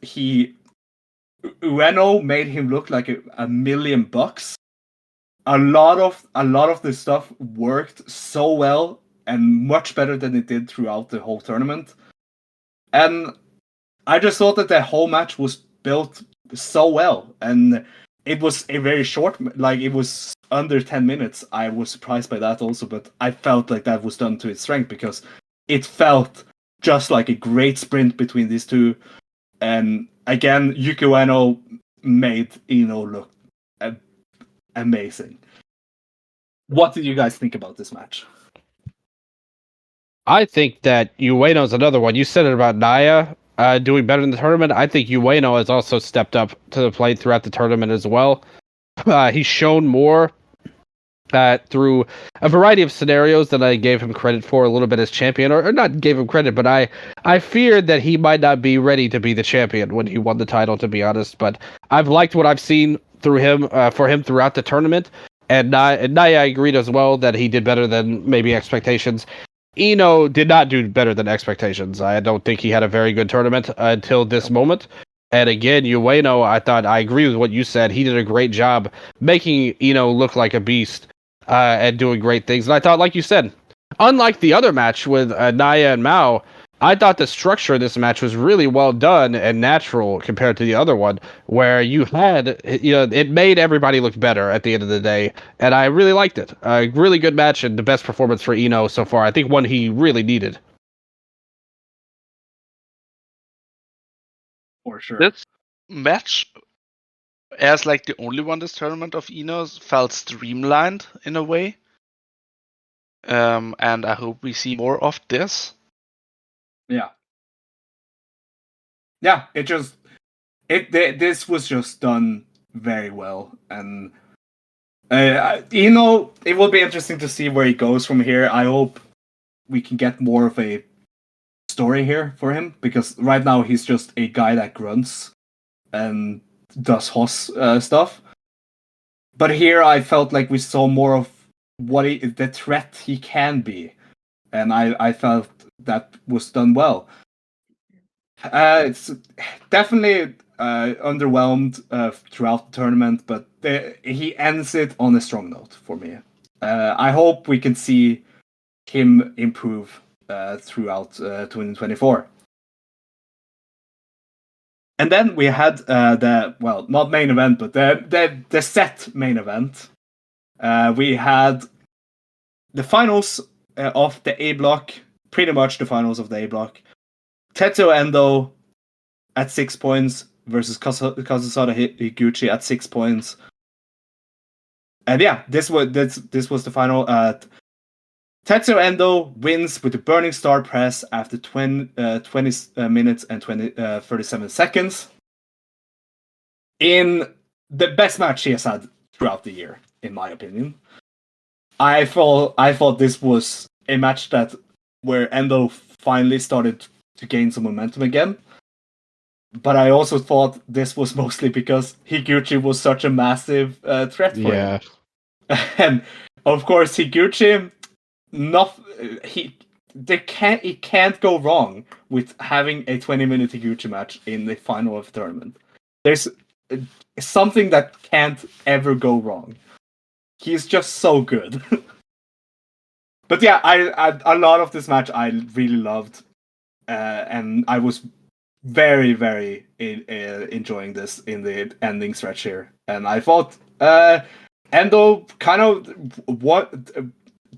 Ueno made him look like $1,000,000. A lot of the stuff worked so well and much better than it did throughout the whole tournament. And I just thought that the whole match was built so well, and it was a very short, like it was under 10 minutes. I was surprised by that also, but I felt like that was done to its strength because it felt just like a great sprint between these two. And again, Yuki Ueno made Ino look amazing. What did you guys think about this match? I think that Ueno's another one. You said it about Naya doing better in the tournament. I think Ueno has also stepped up to the plate throughout the tournament as well. He's shown more through a variety of scenarios that I gave him credit for a little bit as champion, or not gave him credit, but I feared that he might not be ready to be the champion when he won the title, to be honest. But I've liked what I've seen through him for him throughout the tournament. And Naya agreed as well that he did better than maybe expectations. Ino did not do better than expectations. I don't think he had a very good tournament until this moment. And again, Ueno, I agree with what you said. He did a great job making Ino look like a beast and doing great things. And I thought, like you said, unlike the other match with Naya and Mao, I thought the structure of this match was really well done and natural compared to the other one, where it made everybody look better at the end of the day, and I really liked it. A really good match and the best performance for Ino so far. I think one he really needed. For sure. This match, as like the only one this tournament of Ino's, felt streamlined in a way. And I hope we see more of this. Yeah, this was just done very well, and It will be interesting to see where he goes from here. I hope we can get more of a story here for him, because right now he's just a guy that grunts and does Hoss stuff. But here I felt like we saw more of the threat he can be, and I felt that was done well. It's definitely underwhelmed throughout the tournament, but he ends it on a strong note for me. I hope we can see him improve throughout 2024. And then we had not main event, but the set main event. We had the finals of the A block, pretty much the finals of the A block. Tetsuya Endo at 6 points versus Kazusada Higuchi at 6 points. And yeah, this was the final. Tetsuya Endo wins with the Burning Star press after 20 minutes and 37 seconds. In the best match he has had throughout the year, in my opinion. I thought this was a match where Endo finally started to gain some momentum again. But I also thought this was mostly because Higuchi was such a massive threat for him. And of course, Higuchi, it can't go wrong with having a 20-minute Higuchi match in the final of the tournament. There's something that can't ever go wrong. He's just so good. But yeah, I a lot of this match I really loved, and I was very, very enjoying this in the ending stretch here. And I thought Endo kind of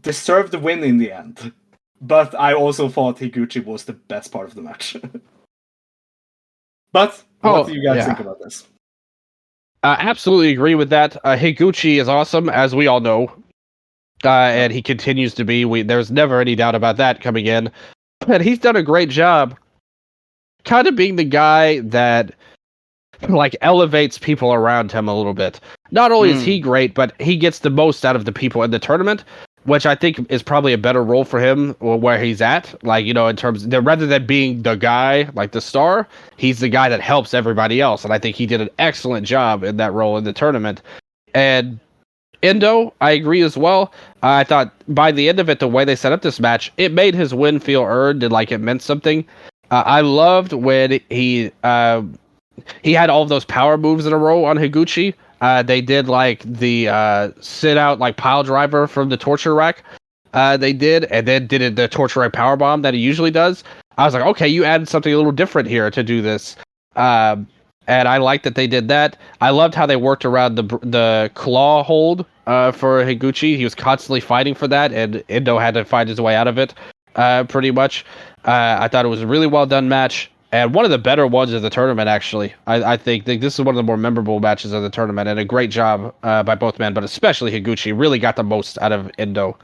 deserved the win in the end. But I also thought Higuchi was the best part of the match. But what do you guys think about this? Absolutely agree with that. Higuchi is awesome, as we all know. And he continues to be. There's never any doubt about that coming in. And he's done a great job kind of being the guy that like elevates people around him a little bit. Not only is he great, but he gets the most out of the people in the tournament, which I think is probably a better role for him where he's at. Like, in terms of, rather than being the guy, like the star, he's the guy that helps everybody else. And I think he did an excellent job in that role in the tournament. And Endo, I agree as well. I thought by the end of it, the way they set up this match, it made his win feel earned and like it meant something. I loved when he had all of those power moves in a row on Higuchi. They did like the sit out like pile driver from the torture rack. They did, and then did the torture rack power bomb that he usually does. I was like, okay, you added something a little different here to do this. And I liked that they did that. I loved how they worked around the claw hold for Higuchi. He was constantly fighting for that, and Endo had to find his way out of it. Pretty much. I thought it was a really well done match, and one of the better ones of the tournament, actually. I think this is one of the more memorable matches of the tournament, and a great job by both men, but especially Higuchi really got the most out of Endo.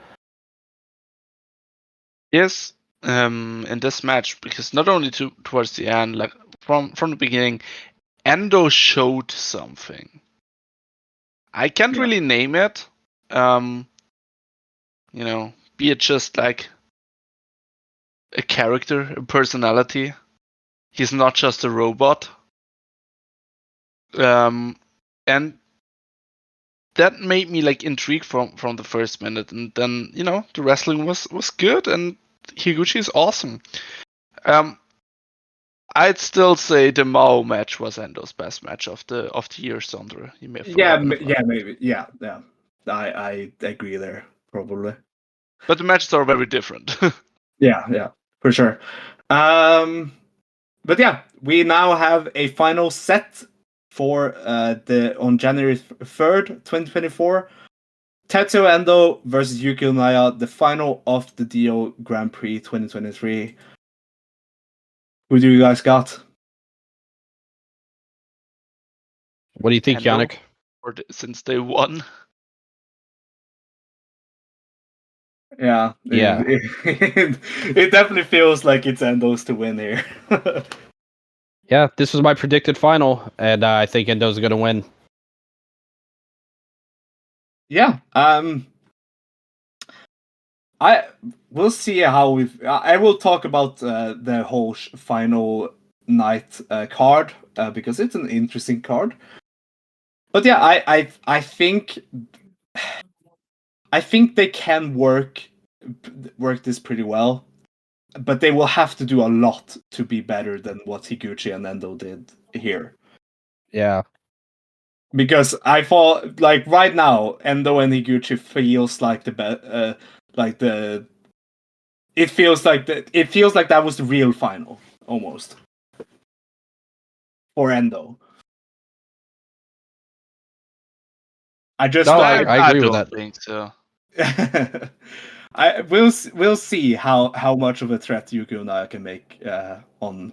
Yes, in this match, because not only towards the end, like from the beginning, Endo showed something. I can't really name it. Be it just like a character, a personality. He's not just a robot. And that made me like intrigued from the first minute, and then the wrestling was good, and Higuchi is awesome. I'd still say the Mao match was Endo's best match of the year, Sondre. You may maybe. Yeah. I agree there, probably. But the matches are very different. Yeah, for sure. But yeah, we now have a final set for on January 3rd, 2024. Tetsuya Endo versus Yukio Naya, the final of the D-Oh Grand Prix 2023. Who do you guys got? What do you think, Endo, Yannik? Since they won. Yeah. It definitely feels like it's Endo's to win here. Yeah, this was my predicted final, and I think Endo's going to win. Yeah. We'll see how we. I will talk about the whole final night card because it's an interesting card. But yeah, I think they can work this pretty well, but they will have to do a lot to be better than what Higuchi and Endo did here. Yeah. Because I thought, like, right now, Endo and Higuchi feels like the it feels like that was the real final almost for Endo. I just No, I, I agree with don't that. think so. we'll see how much of a threat Yukio Naya can make on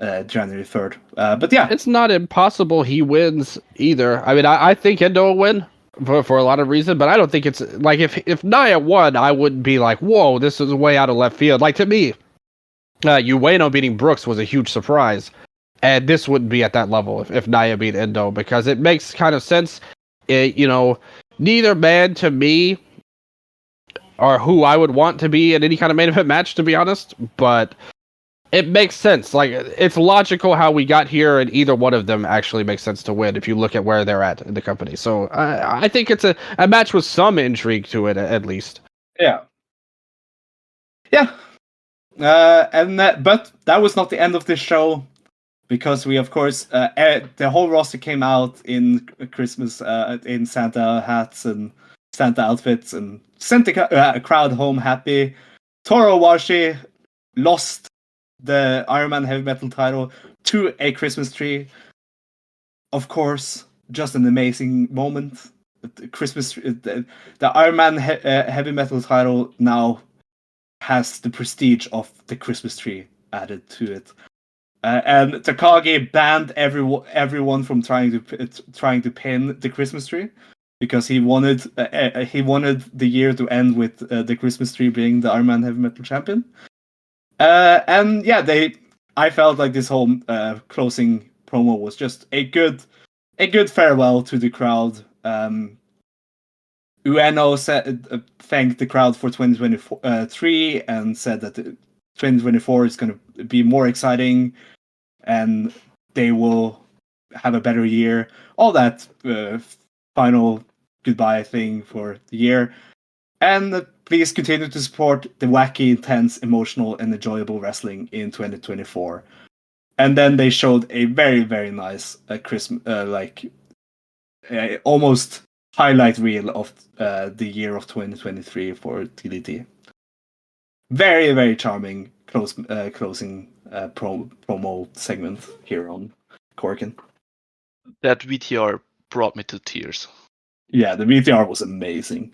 January 3rd. But yeah, It's not impossible he wins either. I mean, I think Endo will win for a lot of reasons, but I don't think it's like if Naya won, I wouldn't be like, whoa, this is way out of left field. Like to me, Ueno beating Brooks was a huge surprise, and this wouldn't be at that level if Naya beat Endo because it makes kind of sense. Neither man to me are who I would want to be in any kind of main event match, to be honest, but it makes sense. Like it's logical how we got here, and either one of them actually makes sense to win if you look at where they're at in the company. So I think it's a match with some intrigue to it at least. yeah. But that was not the end of this show because we, of course, the whole roster came out in Christmas in Santa hats and Santa outfits and sent the crowd home happy. Toru Owashi lost the Iron Man Heavy Metal title to a Christmas tree. Of course, just an amazing moment. The Iron Man Heavy Metal title now has the prestige of the Christmas tree added to it. And Takagi banned everyone from trying to pin the Christmas tree because he wanted the year to end with the Christmas tree being the Iron Man Heavy Metal champion. And yeah, I felt like this whole closing promo was just a good farewell to the crowd. Ueno thanked the crowd for 2023 and said that 2024 is going to be more exciting and they will have a better year. All that final goodbye thing for the year. And please continue to support the wacky, intense, emotional, and enjoyable wrestling in 2024. And then they showed a very, very nice Christmas, almost highlight reel of the year of 2023 for DDT. Very, very charming closing promo segment here on Corkin. That VTR brought me to tears. Yeah, the VTR was amazing.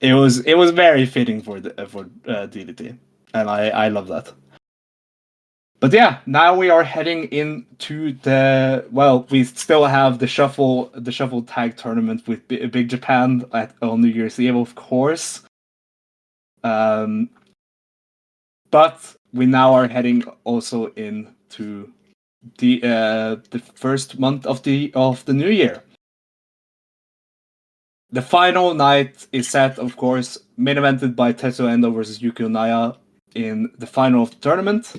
It was very fitting for DDT, and I love that. But yeah, now we are heading into we still have the shuffle tag tournament with Big Japan on New Year's Eve, of course. But we now are heading also into the first month of the new year. The final night is set, of course, main evented by Tetsuya Endo versus Yukio Naya in the final of the tournament.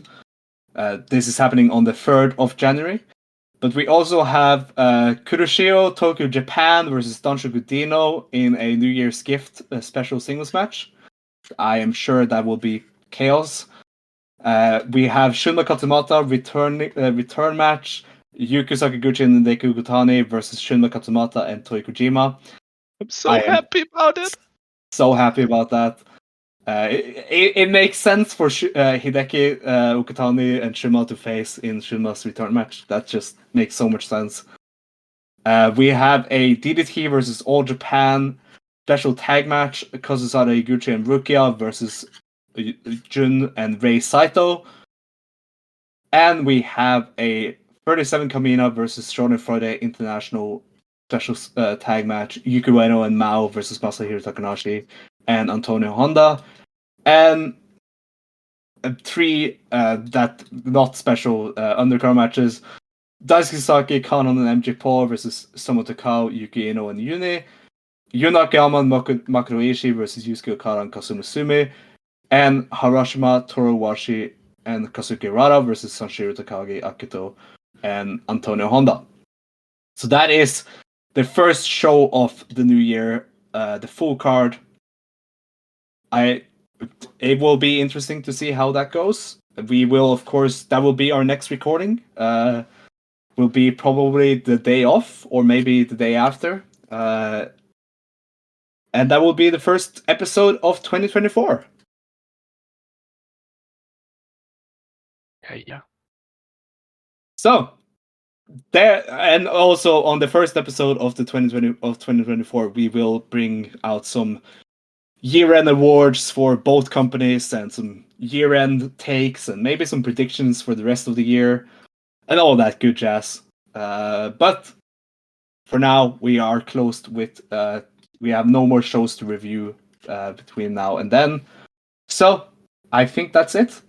This is happening on the 3rd of January. But we also have Kuroshio Tokyo Japan versus Danshoku Dino in a New Year's gift special singles match. I am sure that will be chaos. We have Shunma Katsumata return match. Yuki Sakaguchi and Hideki Ugutani versus Shunma Katsumata and Toi Kojima. I'm so happy about it. So happy about that. It makes sense for Hideki Ukutani and Shunma to face in Shunma's return match. That just makes so much sense. We have a DDT versus All Japan special tag match. Kazusada Higuchi and Rukia versus Jun and Rei Saito. And we have a 37 Kamina versus Shonen Friday International special tag match. Yuki Ueno and Mao versus Masahiro Takanashi and Antonio Honda. And 3 that not special undercard matches. Daisuke Saki, Kanon, and MJ Paul versus Soma Takao, Yuki Ino, and Yune. Yuna Gama and Makuroishi versus Yusuke Okada and Kazuma Sume. And Harashima, Toru Washi, and Kazuki Rara versus Sanshiro Takagi, Akito, and Antonio Honda. So that is the first show of the new year, the full card. It will be interesting to see how that goes. We will, of course, that will be our next recording. Will be probably the day off or maybe the day after. And that will be the first episode of 2024. Yeah. So there, and also on the first episode of the 2024, we will bring out some year-end awards for both companies and some year-end takes and maybe some predictions for the rest of the year and all that good jazz. But for now, we are closed with. We have no more shows to review between now and then. So I think that's it.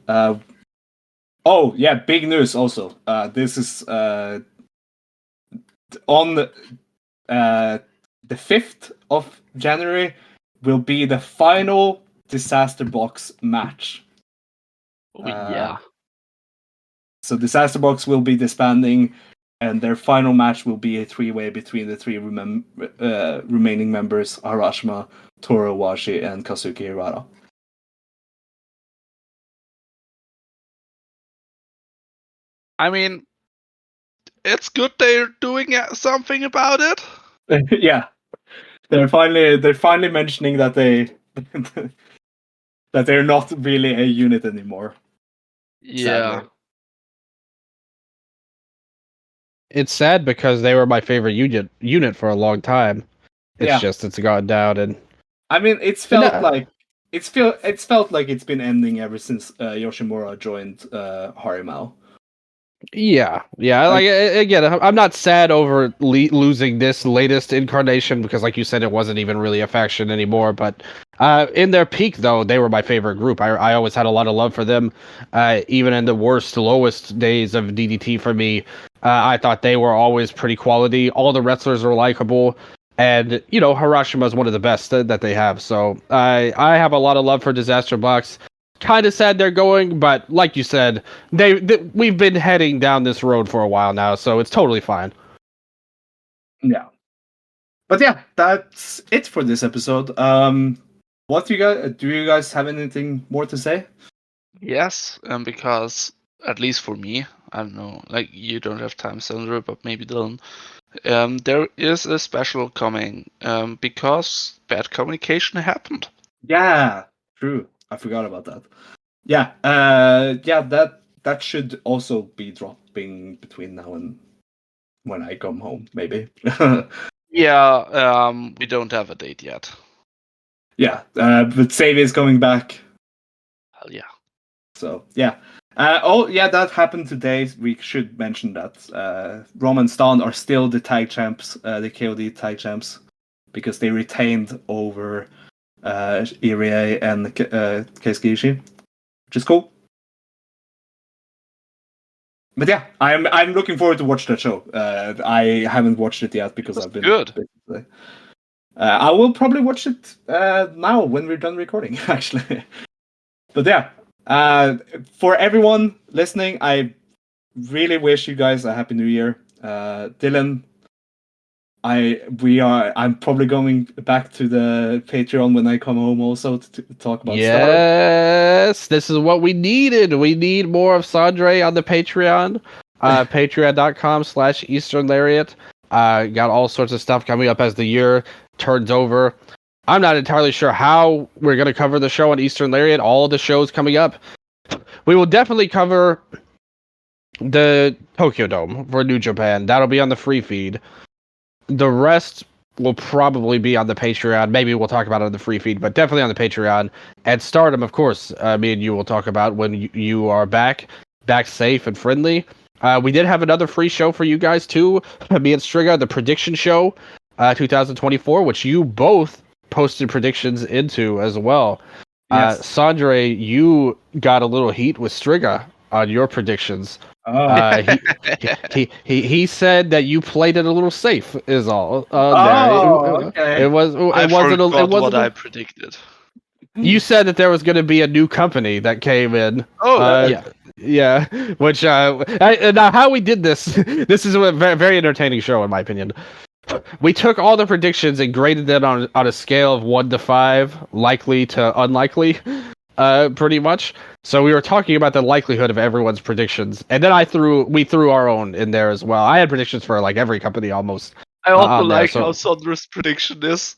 Oh yeah, big news also. This is on the 5th of January will be the final Disaster Box match. Oh yeah. So Disaster Box will be disbanding, and their final match will be a 3-way between the 3 remaining members: Harashima, Toru Washi, and Kazuki Hirata. I mean, it's good they're doing something about it. Yeah, they're finally mentioning that that they're not really a unit anymore. Yeah. Sadly. It's sad because they were my favorite unit for a long time. It's just it's gone down, and I mean, it's felt like it's felt like it's been ending ever since Yoshimura joined Harimau. Yeah. Like again, I'm not sad over losing this latest incarnation because, like you said, it wasn't even really a faction anymore. But in their peak, though, they were my favorite group. I always had a lot of love for them. Even in the lowest days of DDT for me, I thought they were always pretty quality. All the wrestlers were likable. And, Harashima is one of the best that they have. So I have a lot of love for Disaster Box. Kind of sad they're going, but like you said, we've been heading down this road for a while now, so it's totally fine. Yeah. But yeah, that's it for this episode. What do you guys have anything more to say? Yes, because at least for me, I don't know, like you don't have time, Sondre, but maybe Dylan. There is a special coming because bad communication happened. Yeah, true. I forgot about that. Yeah, that should also be dropping between now and when I come home, maybe. Yeah, we don't have a date yet. Yeah, but Save is coming back. Hell yeah. So yeah. That happened today. We should mention that Rom and Stan are still the tag champs, the KOD tag champs, because they retained over Irie and Keisuke Ishii, which is cool. But yeah, I'm looking forward to watch that show. I haven't watched it yet because I've been good. I will probably watch it now when we're done recording, actually. But yeah, for everyone listening, I really wish you guys a happy new year. Dylan, I'm probably going back to the Patreon when I come home also to talk about Yes, this is what we needed. We need more of Sondre on the Patreon. Patreon.com/Eastern Lariat. Got all sorts of stuff coming up as the year turns over. I'm not entirely sure how we're going to cover the show on Eastern Lariat. All of the shows coming up. We will definitely cover the Tokyo Dome for New Japan. That'll be on the free feed. The rest will probably be on the Patreon. Maybe we'll talk about it on the free feed, but definitely on the Patreon. And Stardom, of course, me and you will talk about when you are back safe and friendly. We did have another free show for you guys too. Me and Striga, the prediction show, 2024, which you both posted predictions into as well. Yes. Sondre, you got a little heat with Striga on your predictions. Uh, he, he said that you played it a little safe is all there. Oh, okay. It was I it wasn't a, it forgot what wasn't I a, predicted. you said that there was going to be a new company that came in. Oh, yeah. Yeah, which now how we did this. This is a very, very entertaining show in my opinion. We took all the predictions and graded them on a scale of 1 to 5, likely to unlikely, pretty much. So we were talking about the likelihood of everyone's predictions, and then we threw our own in there as well. I had predictions for like every company almost I also on there. like how So Sondre's prediction is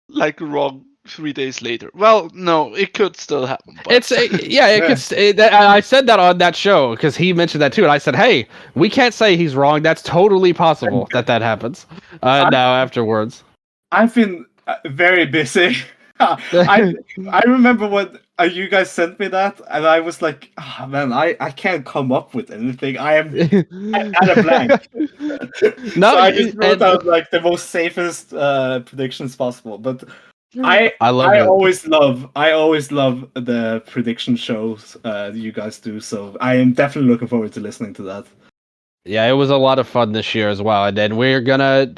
like wrong 3 days later. Well, no, it could still happen, but it's yeah, it could. I said that on that show because he mentioned that too, and I said, "Hey, we can't say he's wrong. That's totally possible that happens." Now afterwards. I've been very busy. I remember when you guys sent me that, and I was like, oh, man, I can't come up with anything. I'm at a blank. No, So I just wrote and out like the most safest predictions possible. But I love it. I always love the prediction shows you guys do. So I am definitely looking forward to listening to that. Yeah, it was a lot of fun this year as well. And then we're gonna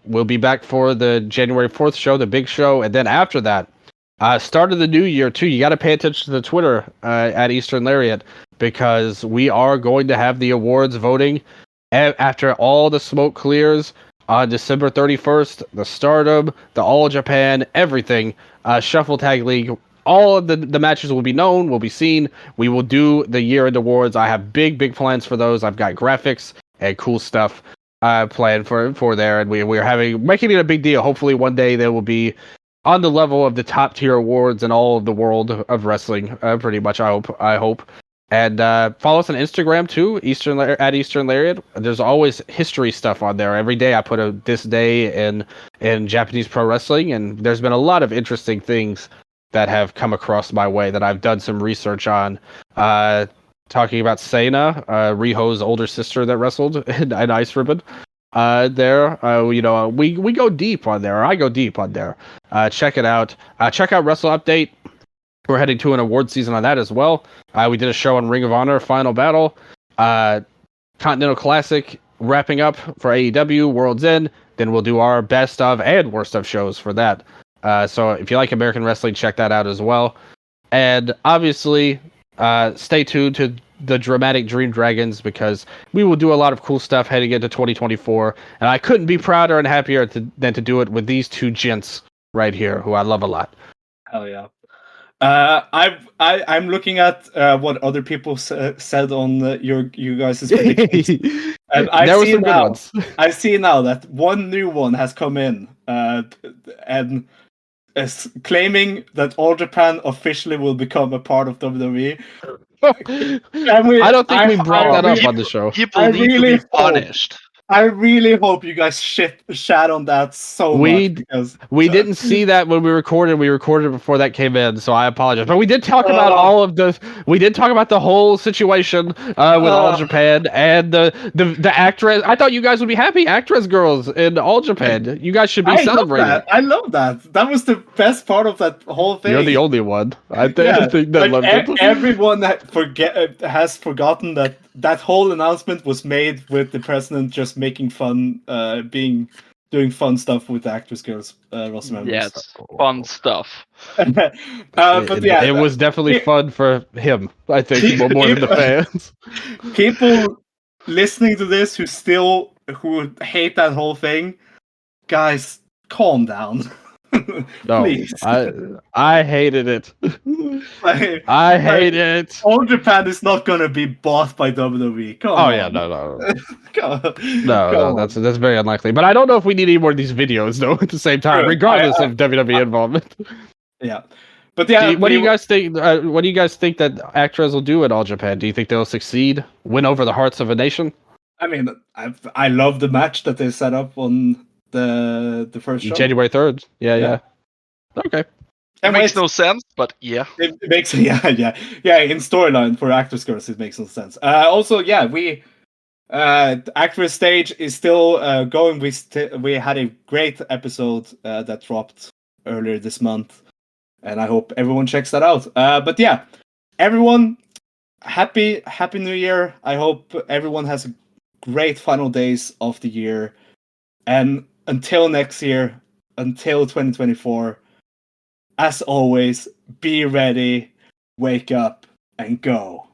we'll be back for the January 4th show, the big show, and then after that, start of the new year too. You got to pay attention to the Twitter at Eastern Lariat because we are going to have the awards voting after all the smoke clears on December 31st. The Stardom, the All Japan, everything, Shuffle Tag League. All of the matches will be known, will be seen. We will do the year-end awards. I have big plans for those. I've got graphics and cool stuff planned for there, and we're making it a big deal. Hopefully, one day they will be on the level of the top tier awards in all of the world of wrestling. Pretty much, I hope. And follow us on Instagram too, at Eastern Lariat. There's always history stuff on there. Every day I put a this day in Japanese pro wrestling, and there's been a lot of interesting things that have come across my way that I've done some research on. Talking about Seina, Riho's older sister that wrestled in Ice Ribbon. We go deep on there. Or I go deep on there. Check it out. Check out Wrestle Update. We're heading to an award season on that as well. We did a show on Ring of Honor Final Battle, Continental Classic wrapping up for AEW World's End. Then we'll do our best of and worst of shows for that. So if you like American wrestling, check that out as well. And obviously, stay tuned to the Dramatic Dream Dragons because we will do a lot of cool stuff heading into 2024. And I couldn't be prouder and happier than to do it with these two gents right here, who I love a lot. Hell yeah. I'm looking at what other people said on you guys' predictions. And There were some good ones. I see now that one new one has come in, and is claiming that All Japan officially will become a part of WWE. I don't think we brought that up on the show. People need to be punished. I really hope you guys shat on that so much because we didn't see that when we recorded. We recorded before that came in, so I apologize. But we did talk about we did talk about the whole situation with All Japan and the actress. I thought you guys would be happy, actress girls in All Japan. You guys should be celebrating. I love that. That was the best part of that whole thing. You're the only one. I think that loved it. Everyone has forgotten that whole announcement was made with the president just making fun, doing fun stuff with the actress girls, roster members. Yes, fun stuff. It was definitely fun for him. I think more than the fans. People listening to this who hate that whole thing, guys, calm down. No, please. I hated it. I hate it. All Japan is not gonna be bought by WWE. Come on. Yeah, no. No, that's very unlikely. But I don't know if we need any more of these videos though. At the same time, regardless of WWE involvement. Yeah, but yeah. What do you guys think? What do you guys think that actors will do at All Japan? Do you think they'll succeed, win over the hearts of a nation? I mean, I love the match that they set up on the first show. January 3rd. Yeah. Okay. It makes no sense, but yeah. It makes in storyline for actors girls it makes no sense. Also, we actress stage is still going. We had a great episode that dropped earlier this month, and I hope everyone checks that out. But yeah, everyone, happy New Year. I hope everyone has great final days of the year. And until next year, until 2024, as always, be ready, wake up, and go.